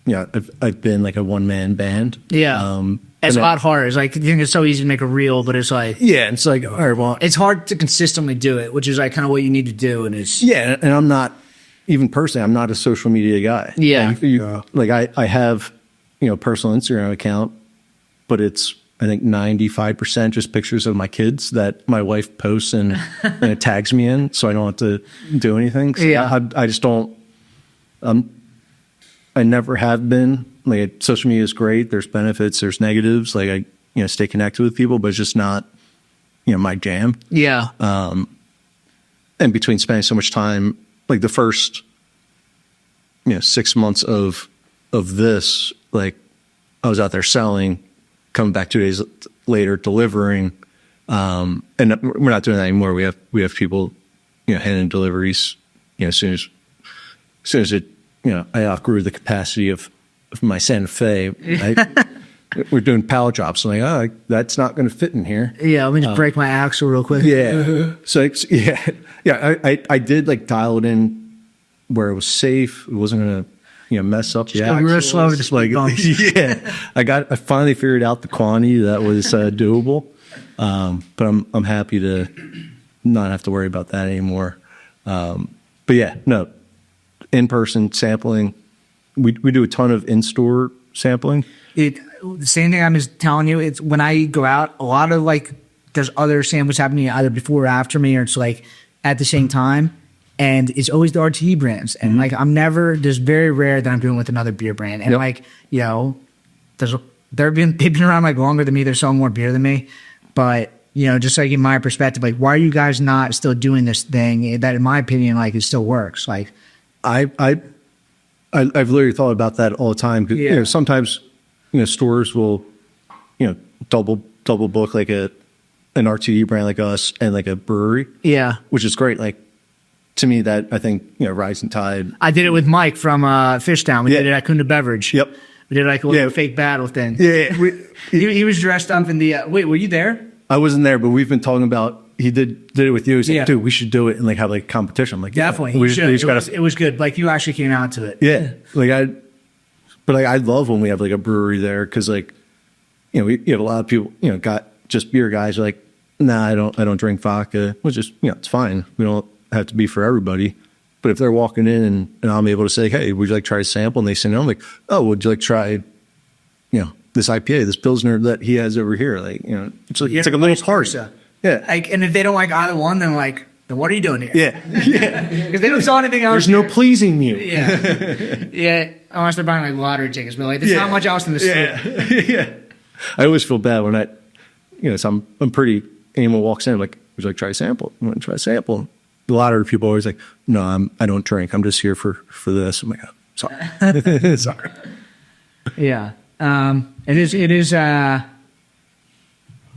I've been like a one-man band. Yeah. It's a lot harder. It's like, you think it's so easy to make a reel, but it's like, Yeah, it's like, all right, well, it's hard to consistently do it, which is like kind of what you need to do. And it's, yeah, and I'm not, even personally, I'm not a social media guy. Yeah. Like I have personal Instagram account, but it's I think 95% just pictures of my kids that my wife posts and it tags me in, so I don't have to do anything. So Yeah. I just don't. I never have been. Like, social media is great. There's benefits. There's negatives. Like, I stay connected with people, but it's just not my jam. Yeah. And between spending so much time, like the first 6 months of this, like I was out there selling, coming back 2 days later delivering, and we're not doing that anymore. We have people handing deliveries as soon as it I outgrew the capacity of my Santa Fe. We're doing pallet drops. I'm like, that's not going to fit in here. Yeah, let me just break my axle real quick. Yeah. So I did like dial it in where it was safe. It wasn't going to mess up the go real axles. slow with the speed bumps. Yeah. I finally figured out the quantity that was doable. But I'm happy to not have to worry about that anymore. But yeah, no, in-person sampling. We do a ton of in-store sampling. The same thing I'm just telling you, it's when I go out, a lot of like there's other samples happening either before or after me, or it's like at the same time. And it's always the RTD brands. And like there's very rare that I'm doing with another beer brand. And they've been around like longer than me. They're selling more beer than me. But just like in my perspective, like why are you guys not still doing this thing that in my opinion, like it still works? Like I've literally thought about that all the time. Yeah. Sometimes stores will double book like an RTD brand like us and like a brewery. Yeah. Which is great. Like, to me, that I think rising tide. I did it with Mike from Fishtown. We did it at 2Moods Beverage. Yep. We did like a little fake battle thing. Yeah. He was dressed up in the wait, were you there? I wasn't there, but we've been talking about. He did it with you. He's Yeah. like, dude, we should do it and like have like a competition. I'm like, Definitely. We You should. just gotta, It was good. Like you actually came out to it. yeah. But I love when we have like a brewery there because like, we have a lot of people, got just beer guys who are like, nah, I don't drink vodka, which is, it's fine. We don't have to be for everybody. But if they're walking in and I'm able to say, hey, would you like to try a sample? And they say no, I'm like, oh, would you like to try, this IPA, this Pilsner that he has over here? Like, it's like a little party. Yeah. Like, and if they don't like either one, then what are you doing here? Yeah. Yeah. Because they don't saw anything else. There's no pleasing you. Yeah. Yeah. Unless they're buying like lottery tickets, but like there's not much else in the store. Yeah. Yeah. I always feel bad when so I'm pretty, anyone walks in, I'm like, would you like to try a sample? You want to try a sample? A lot of people are always like, no, I don't drink. I'm just here for this. I'm like, oh, sorry. Sorry. Yeah. It is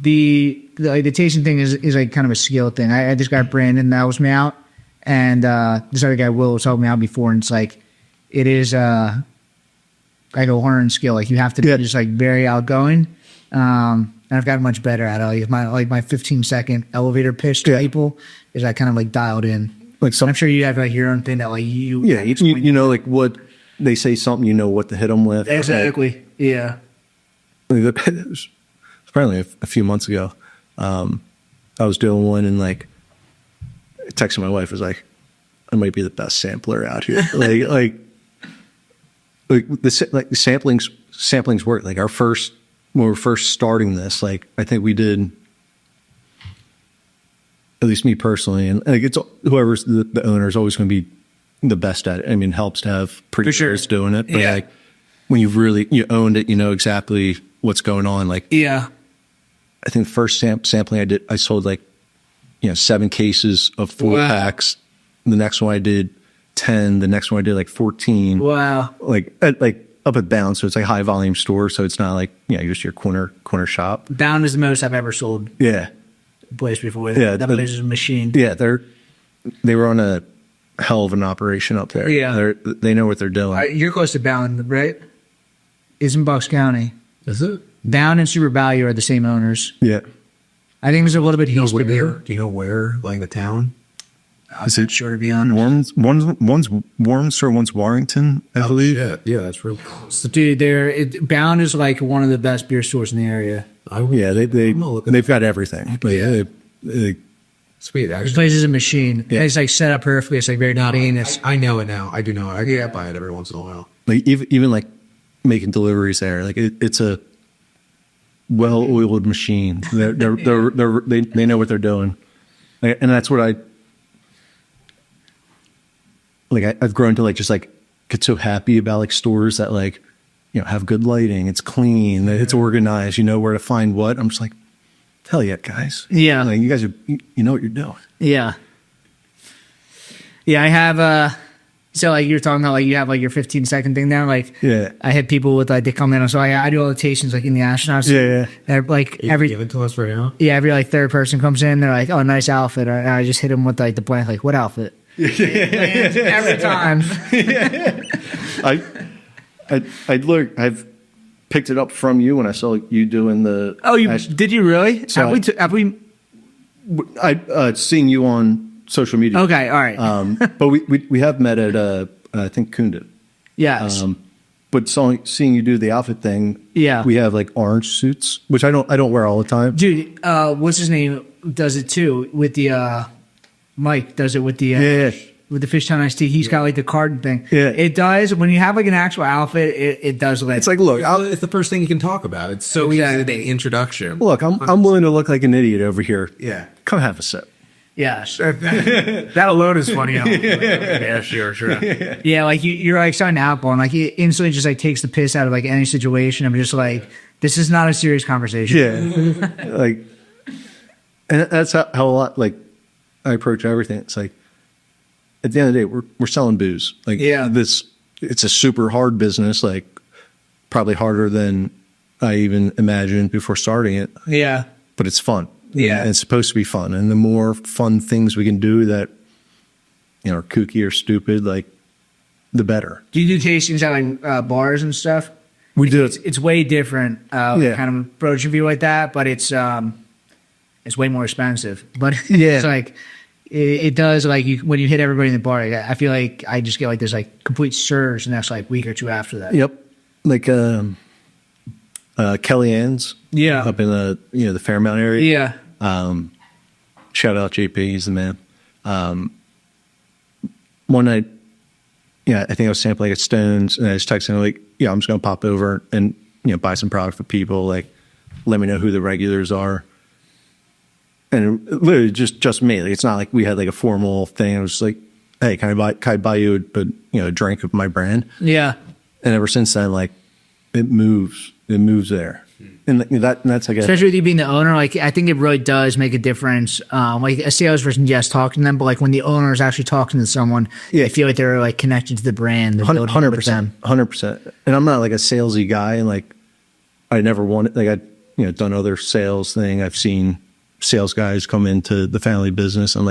the tasting thing is like kind of a skill thing. I just got Brandon that helps me out, and this other guy Will was helping me out before, and it's like it is like a learning skill. Like you have to be just like very outgoing. And I've gotten much better at it. Like my 15-second elevator pitch to people is I kind of like dialed in. Like I'm sure you have like your own thing that like you. Yeah, you know like what they say something, what to hit them with. Exactly. Like, yeah. It was probably a few months ago. I was doing one and like texting my wife, was like, I might be the best sampler out here. like the samplings work. Like when we were first starting this, like I think we did, at least me personally, and like it's whoever's the owner is always going to be the best at it. I mean, it helps to have producers doing it, but like when you owned it, exactly what's going on. Like, yeah, I think the first sampling I sold like 7 cases of 4-packs. The next one I did 10. The next one I did like 14. Wow. Like up at Bound, so it's like a high volume store, so it's not like just your corner shop. Bound is the most I've ever sold. Yeah. Place before. Yeah, that place is a machine. Yeah, they were on a hell of an operation up there. Yeah, they know what they're doing. You're close to Bound, right? Is in Bucks County. Is it? Bound and Super Value are the same owners. Yeah. I think there's a little bit east of here. Do you know where, like the town? Is it sure to be honest? One's Warmster, one's Warrington, I believe. Yeah, that's really close. So, dude, Bound is like one of the best beer stores in the area. They've got everything. But they Sweet, This actually. place is a machine. Yeah. It's like set up perfectly. It's like very clean. I know it now. I do know it. I buy it every once in a while. like even like making deliveries there. Like it's a well-oiled machine. They know what they're doing, and that's what I've grown to just get so happy about stores that have good lighting. It's clean. It's organized. You know where to find what. I'm just like, hell yeah, guys. Yeah. You guys you know what you're doing. Yeah. Yeah, I have so you're talking about you have your 15-second thing now. Yeah. I had people with they come in, so I do all the tastings in the astronauts. Yeah. Every give it to us right now. yeah, every third person comes in, they're like, oh, nice outfit. And I just hit them with the blank, what outfit? Every time. I've picked it up from you when I saw you doing the. Oh, did you really? So have we? Seeing you on social media. Okay, all right. But we have met at I think Kunda. Yes. But seeing you do the outfit thing. Yeah. We have orange suits, which I don't wear all the time. Dude, what's his name does it too with the Mike does it with the with the fish town iced tea. He's got the card thing. Yeah. It does when you have an actual outfit. It does. It's look, It's the first thing you can talk about. It's so easy the introduction. look, I'm willing to look like an idiot over here. Yeah. Come have a sip. Yes. That alone is funny. Yeah, sure. Yeah, you're starting alcohol and he instantly just takes the piss out of any situation. I'm just this is not a serious conversation. Yeah. And that's how a lot I approach everything. It's at the end of the day, we're selling booze. It's a super hard business, probably harder than I even imagined before starting it. Yeah. But it's fun. Yeah. And it's supposed to be fun. And the more fun things we can do that, are kooky or stupid, the better. Do you do tastings at bars and stuff? We do. It's way different kind of approach view like that, but it's way more expensive. But it's it does when you hit everybody in the bar. I feel I just get this complete surge the next week or two after that. Yep. Kelliann's. Yeah. Up in the Fairmount area. Yeah. Shout out JP, he's the man. One night, I think I was sampling at Stone's, and I just texted him I'm just gonna pop over and buy some product for people. Let me know who the regulars are. And literally just me. It's not we had a formal thing. It was hey, can I buy you a drink of my brand? Yeah. And ever since then, it moves there. And that's especially with you being the owner, I think it really does make a difference. A salesperson, yes, talking to them, but when the owner is actually talking to someone, I feel they're connected to the brand. 100%. And I'm not a salesy guy, and I never wanted I'd done other sales thing. I've seen sales guys come into the family business, and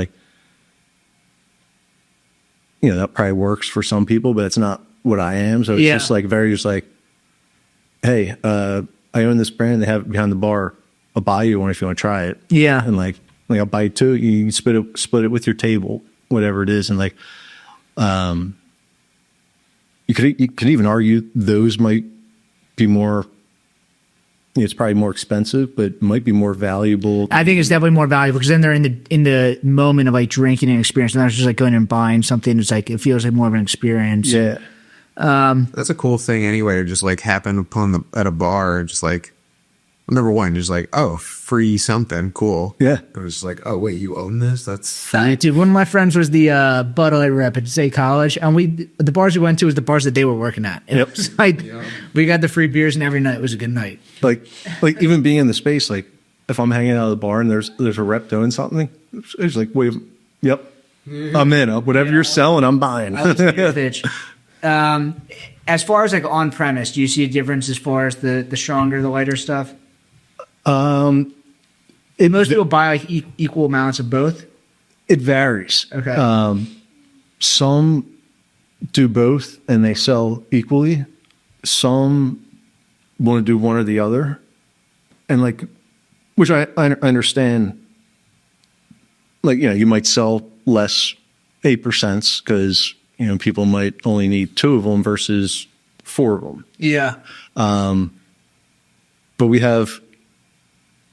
that probably works for some people, but it's not what I am. So it's just hey, I own this brand. They have it behind the bar. I'll buy you one if you want to try it. Yeah. And I'll buy you two. You can split it with your table, whatever it is. And you could even argue those might be more. It's probably more expensive, but it might be more valuable. I think it's definitely more valuable because then they're in the moment of drinking an experience, and not just going and buying something. It's it feels like more of an experience. Yeah. That's a cool thing anyway, to just happen upon at a bar and just number one, just oh, free something cool. Yeah. It was oh wait, you own this? That's Dude, one of my friends was the Bud Light rep at State College, and the bars we went to was the bars that they were working at. And it was we got the free beers, and every night was a good night. Even being in the space, if I'm hanging out at the bar and there's a rep doing something, it's wait, yep, I'm in. Whatever you're selling, I'm buying. I like the pitch. As far as on premise, do you see a difference as far as the stronger, the lighter stuff? Most people buy equal amounts of both. It varies. Okay. Some do both and they sell equally. Some want to do one or the other, and which I understand. You might sell less 8% because people might only need 2 of them versus 4 of them. Yeah. But we have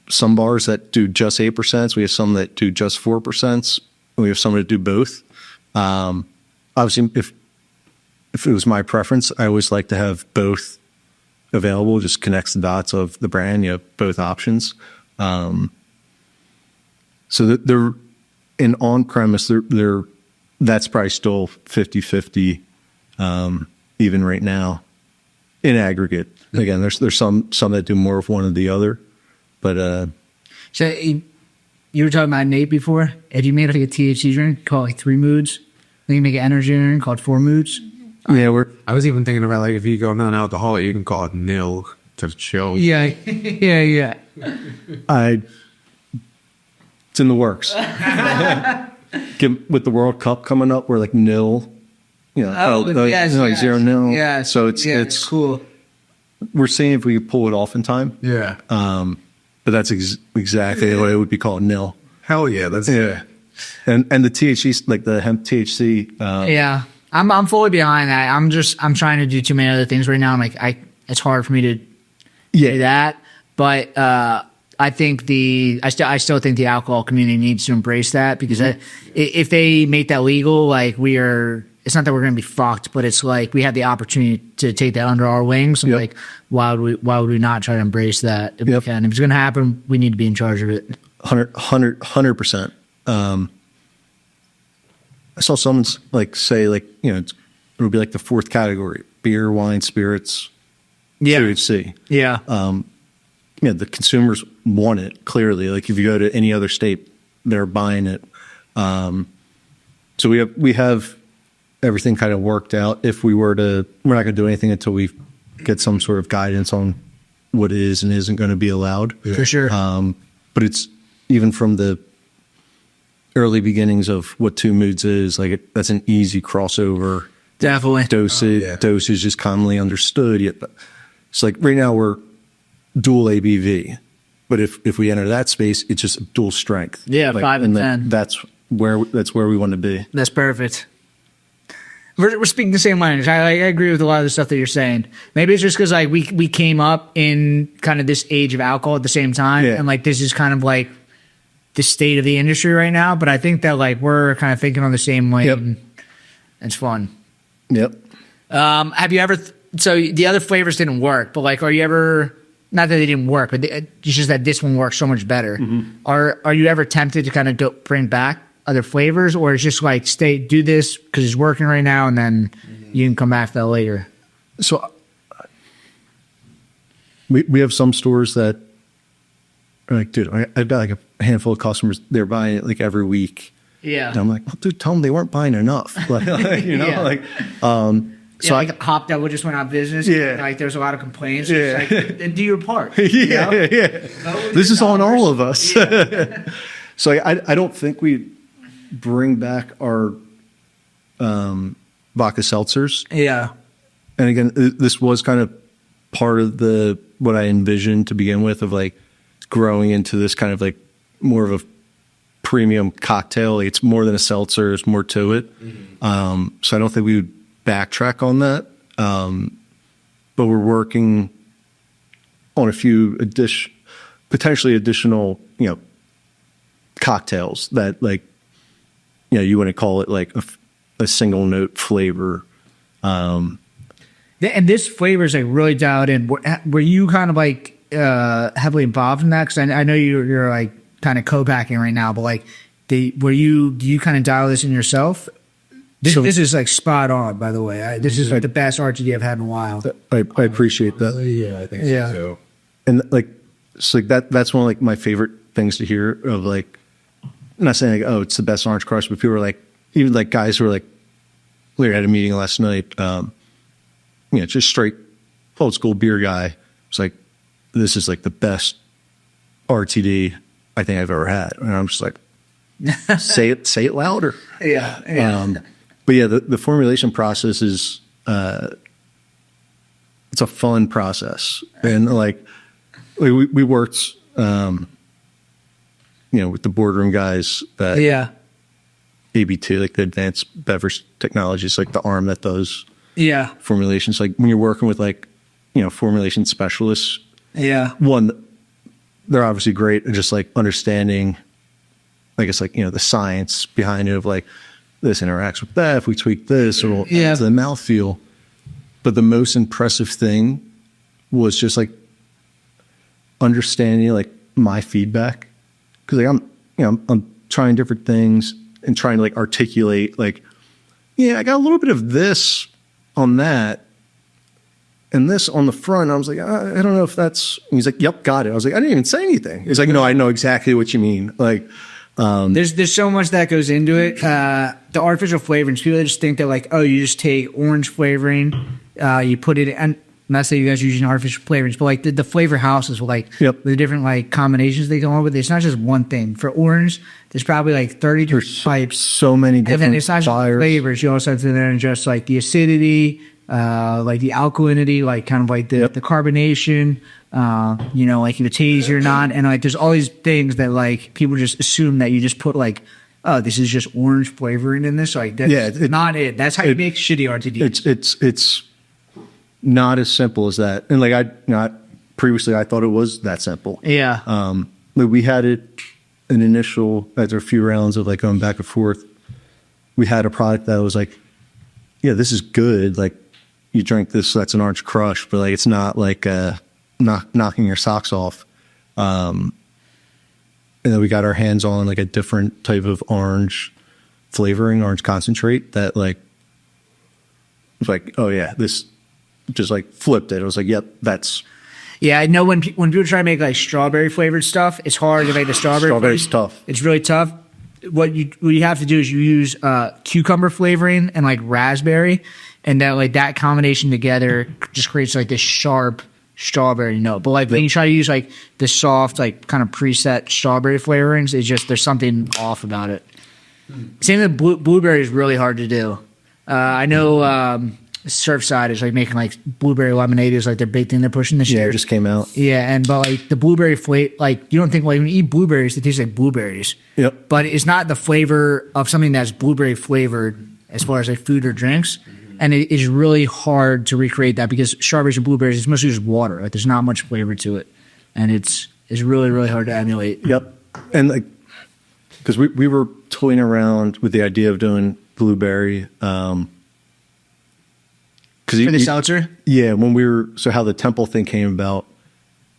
some bars that do just 8%. We have some that do just 4%. We have some that do both. Obviously, if it was my preference, I always like to have both available, just connects the dots of the brand. You have both options. So they're in on-premise, that's probably still 50-50, even right now in aggregate. Again, there's some that do more of one or the other, but So you were talking about Nate before. Have you made like a THC drink called like 3Moods? Then you make an energy drink called 4Moods. yeah, I was even thinking about like if you go non-alcoholic, you can call it nil to chill. Yeah, yeah. it's in the works. With the World Cup coming up, we're like nil. Yes, 0-0. Yeah, So it's cool. We're seeing if we can pull it off in time. Yeah. But that's exactly what it would be called, nil. Hell yeah. That's Yeah. And the THC, like the hemp THC. Yeah, I'm fully behind that. I'm trying to do too many other things right now. I'm like, it's hard for me to do that. But I think I still think the alcohol community needs to embrace that, because if they make that legal, like it's not that we're going to be fucked, but it's like we have the opportunity to take that under our wings. And like, why would we not try to embrace that if we can? If it's going to happen, we need to be in charge of it. 100%. I saw someone like say like, it'll be like the fourth category: beer, wine, spirits, THC. Yeah. The consumers want it clearly. Like if you go to any other state, they're buying it. So we have everything kind of worked out. If we're not going to do anything until we get some sort of guidance on what is and isn't going to be allowed. For sure. But it's even from the early beginnings of what 2Moods is, like that's an easy crossover. Definitely. Dosage is commonly understood. Yet it's like right now we're dual ABV, but if we enter that space, it's just dual strength. Yeah, 5 and 10. That's where we want to be. That's perfect. We're speaking the same language. I agree with a lot of the stuff that you're saying. Maybe it's just because like we came up in kind of this age of alcohol at the same time, and like this is kind of like the state of the industry right now. But I think that like we're kind of thinking on the same way. Yep. It's fun. Yep. Have you ever? So the other flavors didn't work, but like, are you ever? Not that they didn't work, but it's just that this one works so much better. Mm-hmm. Are you ever tempted to kind of bring back other flavors, or it's just like do this because it's working right now, and then you can come back to that later? So we have some stores that are like, dude, I've got like a handful of customers. They're buying it like every week. Yeah. And I'm like, well, dude, tell them they weren't buying enough. So like Hop Devil just went out of business. Yeah. Like there's a lot of complaints. Yeah. It's like, then do your part. Yeah. This is on all of us. Yeah. So I don't think we bring back our vodka seltzers. Yeah. And again, this was kind of part of what I envisioned to begin with, of like growing into this kind of like more of a premium cocktail. It's more than a seltzer. There's more to it. Mm-hmm. So I don't think we would backtrack on that. But we're working on a few potentially additional, cocktails that like, you wouldn't call it like a single note flavor. And this flavor is like really dialed in. Were you kind of like heavily involved in that? Because I know you're like kind of co-packing right now, but like, do you kind of dial this in yourself? This is like spot on, by the way. This is the best RTD I've had in a while. I appreciate that. Yeah, I think so too. And like, so like that's one of like my favorite things to hear of like, I'm not saying like, oh, it's the best orange crush, but people are like, even like guys who are like, we had a meeting last night, just straight old school beer guy. It's like, this is like the best RTD I think I've ever had. And I'm just like, say it louder. Yeah. But yeah, the formulation process is, it's a fun process. And like we worked, with the Boardroom guys that AB2, like the advanced beverage technologies, like the arm that does formulations. Like when you're working with like, formulation specialists, one, they're obviously great at just like understanding, I guess like, the science behind it of like, this interacts with that. If we tweak this, it'll add to the mouthfeel. But the most impressive thing was just like understanding like my feedback, because like I'm trying different things and trying to like articulate like, yeah, I got a little bit of this on that and this on the front. I was like, I don't know if that's. And he's like, yep, got it. I was like, I didn't even say anything. He's like, no, I know exactly what you mean. Like, there's so much that goes into it. The artificial flavorings, people just think that like, oh, you just take orange flavoring, you put it, and not saying you guys are using artificial flavorings, but like the flavor houses with like the different like combinations they come up with. It's not just one thing. For orange, there's probably like 30 different types. So many different And then it's not just fires. flavors. You also have to then just like the acidity, like the alkalinity, like kind of like the carbonation, you know, like if it's hazy or not. And like there's all these things that like people just assume that you just put like, oh, this is just orange flavoring in this. Like that's not it. That's how you make shitty RTD. It's not as simple as that. And like previously I thought it was that simple. Yeah. Like we had an initial, after a few rounds of like going back and forth, we had a product that was like, yeah, this is good. Like you drink this, that's an orange crush, but like it's not like knocking your socks off. And then we got our hands on like a different type of orange flavoring, orange concentrate that like was like, oh yeah, this just like flipped it. I was like, yep, that's. Yeah, I know when people try to make like strawberry flavored stuff, it's hard to make the strawberry. Strawberry's tough. It's really tough. What you have to do is you use cucumber flavoring and like raspberry, and that like that combination together just creates like this sharp strawberry note. But like when you try to use like the soft like kind of preset strawberry flavorings, it's just there's something off about it. Same with blueberry is really hard to do. I know Surfside is like making like blueberry lemonade is like their big thing they're pushing this year. It just came out. Yeah, but like the blueberry flavor, like you don't think like when you eat blueberries, it tastes like blueberries. Yep. But it's not the flavor of something that's blueberry flavored as far as like food or drinks. And it is really hard to recreate that because strawberries and blueberries, it's mostly just water. Like there's not much flavor to it. And it's really, really hard to emulate. Yep. And like, because we were toying around with the idea of doing blueberry. For the seltzer? Yeah, so how the Temple thing came about,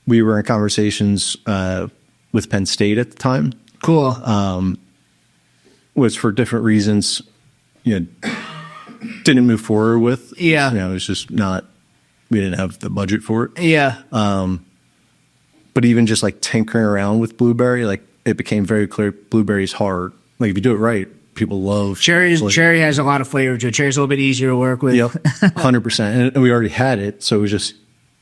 we were in conversations with Penn State at the time. Cool. Was for different reasons, you know, didn't move forward with. Yeah. You know, it was just not, we didn't have the budget for it. Yeah. But even just like tinkering around with blueberry, like it became very clear blueberry's hard. Like if you do it right, people love cherry has a lot of flavor to it. Cherry's a little bit easier to work with. Yep, 100%. And we already had it, so it was just,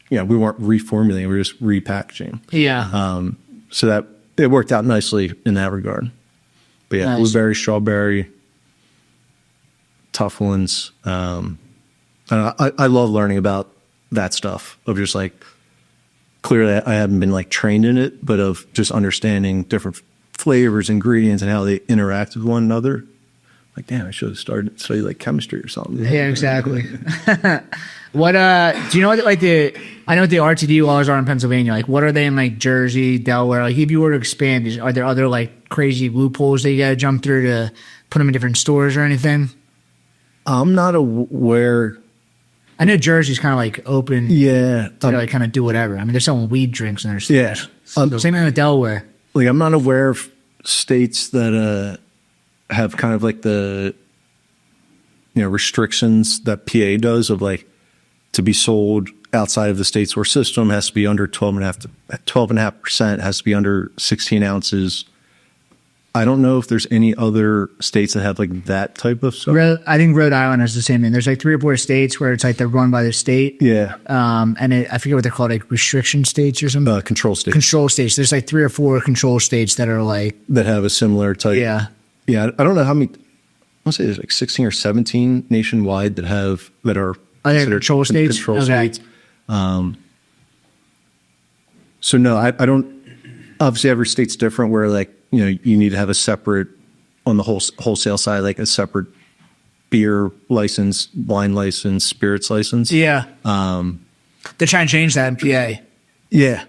you know, we weren't reformulating, we were just repackaging. Yeah. So that it worked out nicely in that regard. But yeah, Nice. blueberry, strawberry, tough ones. I love learning about that stuff of just like, clearly I haven't been like trained in it, but of just understanding different flavors, ingredients, and how they interact with one another. Like, damn, I should have started studying like chemistry or something. Yeah, exactly. What do you know what like I know what the RTD laws are in Pennsylvania. Like what are they in like Jersey, Delaware? Like if you were to expand, are there other like crazy loopholes that you gotta jump through to put them in different stores or anything? I'm not aware. I know Jersey's kind of like open. Yeah. To like kind of do whatever. I mean, they're selling weed drinks in their stores. Yeah. Same thing with Delaware. Like I'm not aware of states that have kind of like the, you know, restrictions that PA does of like to be sold outside of the state store system has to be under 12.5%, has to be under 16 ounces. I don't know if there's any other states that have like that type of stuff. I think Rhode Island has the same thing. There's like 3 or 4 states where it's like they're run by the state. Yeah. And I forget what they're called, like restriction states or something. Control states. Control states. There's like 3 or 4 control states that are like that have a similar type. Yeah. Yeah. I don't know how many. I want to say there's like 16 or 17 nationwide that are control states. Control okay. states. So no, I don't. Obviously, every state's different. Where like, you know, you need to have a separate on the wholesale side, like a separate beer license, wine license, spirits license. Yeah. They're trying to change that in PA. Yeah.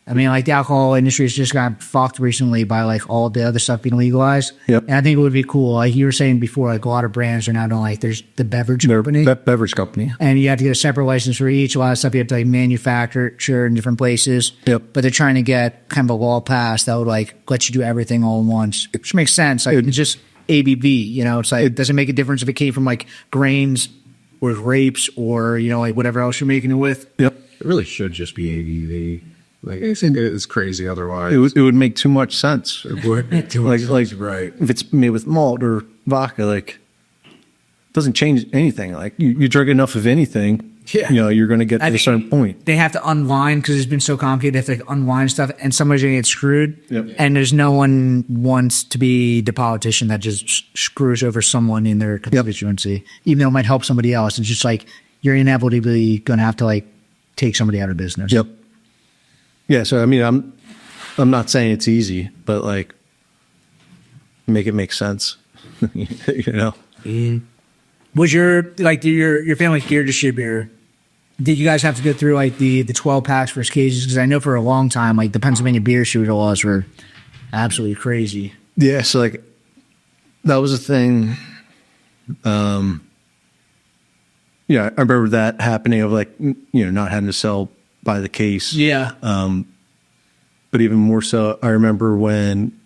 I mean, like the alcohol industry has just got fucked recently by like all the other stuff being legalized. Yep. And I think it would be cool. Like you were saying before, like a lot of brands are now doing like there's the beverage company. Beverage company. And you have to get a separate license for each. A lot of stuff you have to like manufacture in different places. Yep. But they're trying to get kind of a law passed that would like let you do everything all at once, which makes sense. Like it's just ABV, you know, it's like it doesn't make a difference if it came from like grains or grapes or, you know, like whatever else you're making it with. Yep. It really should just be ABV. Like, I think it's crazy otherwise. It would make too much sense. It would. Too much Like sense, right. if it's made with malt or vodka, like it doesn't change anything. Like you drink enough of anything, Yeah. you know, you're going to get to a certain point. They have to unwind because it's been so complicated. They have to like unwind stuff, and somebody's going to get screwed. Yep. And there's no one wants to be the politician that just screws over someone in their constituency, even though it might help somebody else. It's just like you're inevitably going to have to like take somebody out of business. Yep. Yeah. So I mean, I'm not saying it's easy, but like make it make sense. You know. Was your like your family gear distributor? Did you guys have to go through like the 12 packs versus cases? Because I know for a long time, like the Pennsylvania beer distributor laws were absolutely crazy. Yeah. So like that was a thing. Yeah, I remember that happening of like, you know, not having to sell by the case. Yeah. But even more so, I remember when,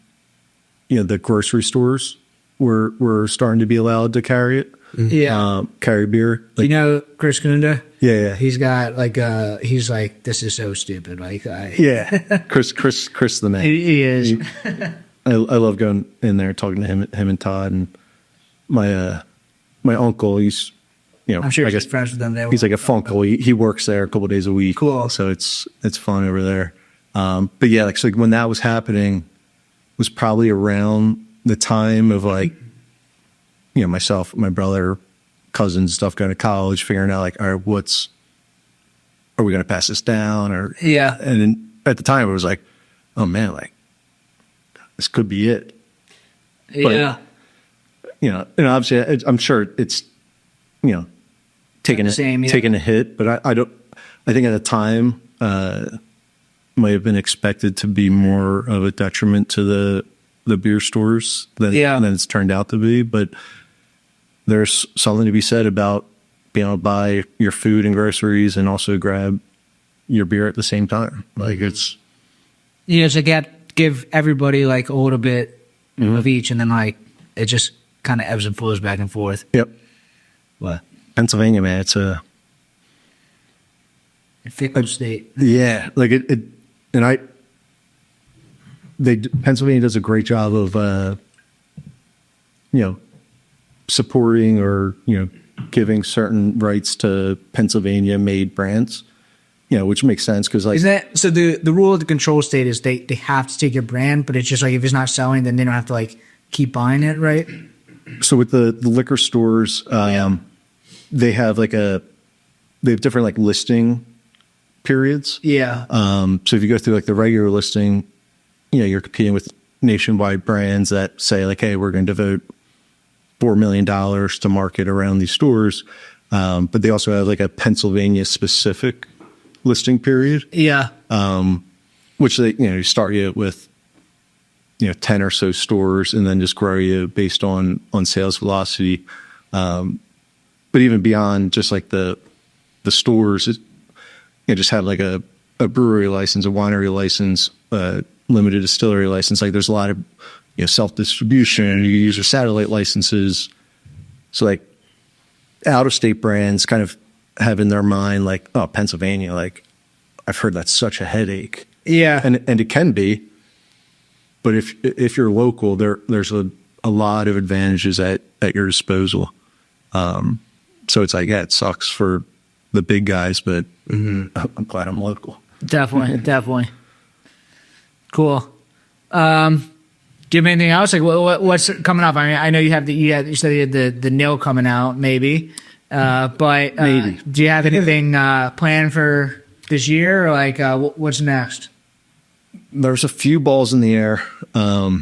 you know, the grocery stores were starting to be allowed to carry it. Yeah. Carry beer. You know Chris Kunda? Yeah. He's got like he's like, this is so stupid. Like Yeah. Chris the man. he is. I love going in there and talking to him and Todd and my uncle. He's, you know, I'm sure I he's guess friends with them. he's like a funkle. He works there a couple of days a week. Cool. So it's fun over there. But yeah, like so when that was happening was probably around the time of like, you know, myself, my brother, cousins, stuff going to college, figuring out like, all right, are we going to pass this down? Or Yeah. And then at the time it was like, oh man, like this could be it. Yeah. You know, and obviously I'm sure it's, you know, taking a hit, but I think at the time might have been expected to be more of a detriment to the beer stores than it's turned out to be. But there's something to be said about being able to buy your food and groceries and also grab your beer at the same time. Like it's, You know, to give everybody like a little bit of each, and then like it just kind of ebbs and flows back and forth. yep. What? Pennsylvania, man, it's a Fickle state. yeah, like Pennsylvania does a great job of you know, supporting or, you know, giving certain rights to Pennsylvania made brands, you know, which makes sense because like Isn't that so? The rule of the control state is they have to take your brand, but it's just like if it's not selling, then they don't have to like keep buying it, right? so with the liquor stores, they have different like listing periods. Yeah. So if you go through like the regular listing, you know, you're competing with nationwide brands that say like, hey, we're going to devote $4 million to market around these stores. But they also have like a Pennsylvania specific listing period, Yeah. which they, you know, start you with, you know, 10 or so stores and then just grow you based on sales velocity. But even beyond just like the stores, you know, just have like a brewery license, a winery license, limited distillery license. Like there's a lot of, you know, self-distribution. You use your satellite licenses. So like out of state brands kind of have in their mind like, oh, Pennsylvania, like I've heard that's such a headache. Yeah. And it can be, but if you're local, there's a lot of advantages at your disposal. So it's like, yeah, it sucks for the big guys, but I'm glad I'm local. Definitely. Cool. Do you have anything else? Like, what's coming up? I mean, I know you said you had the nil coming out, maybe. But Maybe. do you have anything planned for this year? Or like, what's next? There's a few balls in the air. You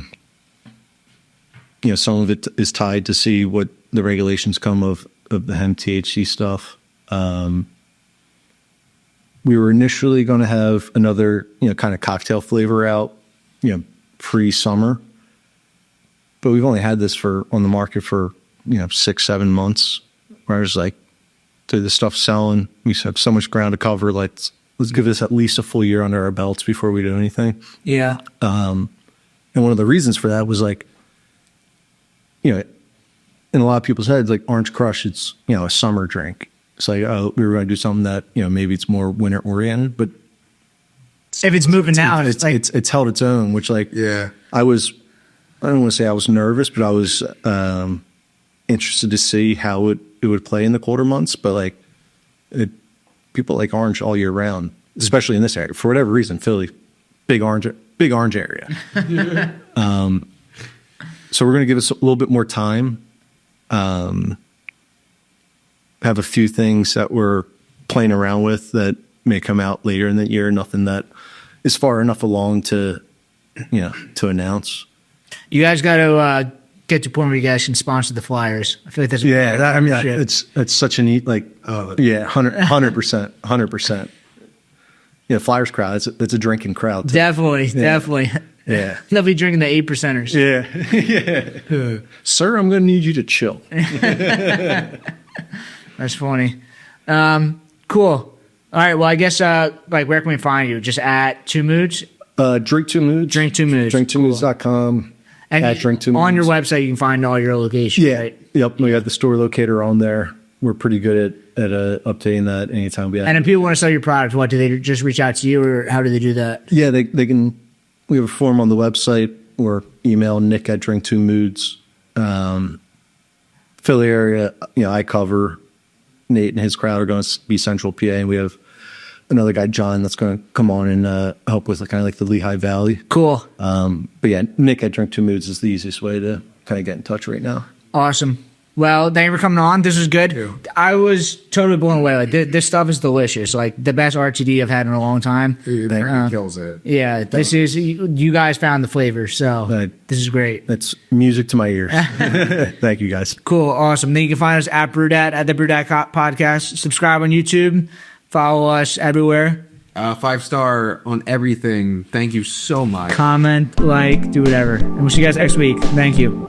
know, some of it is tied to see what the regulations come of the hemp THC stuff. we were initially going to have another, kind of cocktail flavor out, pre-summer. But we've only had this on the market for, 6-7 months. Where I was like, dude, this stuff's selling. We have so much ground to cover. Let's give this at least a full year under our belts before we do anything. Yeah. And one of the reasons for that was like, in a lot of people's heads, like Orange Crush, it's, a summer drink. It's like, oh, we were going to do something that, maybe it's more winter oriented, but If it's moving now, it's like it's held its own, which like, Yeah. I don't want to say I was nervous, but I was interested to see how it would play in the colder months. But like, people like orange all year round, especially in this area. For whatever reason, Philly, big orange area. So we're going to give us a little bit more time. Have a few things that we're playing around with that may come out later in the year. Nothing that is far enough along to announce. you guys got to get to a point where you guys can sponsor the Flyers. I feel like that's It's such a neat 100%. Yeah, Flyers crowd. It's a drinking crowd too. definitely. Yeah. They'll be drinking the 8%ers. Yeah. Sir, I'm going to need you to chill. That's funny. Cool. All right. Well, I guess where can we find you? Just at 2Moods? Drink 2Moods. Drink 2Moods. Drink2moods.com. And at Drink 2Moods. on your website, you can find all your locations. Yeah. Right? Yep. We got the store locator on there. We're pretty good at updating that anytime we have. And if people want to sell your product, what do they just reach out to you, or how do they do that? Yeah, they can. We have a form on the website or email Nick at Drink2Moods. Philly area, I cover. Nate and his crowd are going to be Central PA, and we have another guy, John, that's going to come on and help with kind of like the Lehigh Valley. Cool. But yeah, Nick at Drink2Moods is the easiest way to kind of get in touch right now. Awesome. Well, thank you for coming on. This was good. I was totally blown away. Like this stuff is delicious. Like the best RTD I've had in a long time. Dude, it kills it. Yeah, this is you guys found the flavor, so this is great. That's music to my ears. Thank you, guys. Cool, awesome. Then you can find us at Brewdad at the Brewdad Podcast. Subscribe on YouTube. Follow us everywhere. 5-star on everything. Thank you so much. Comment, like, do whatever. And we'll see you guys next week. Thank you.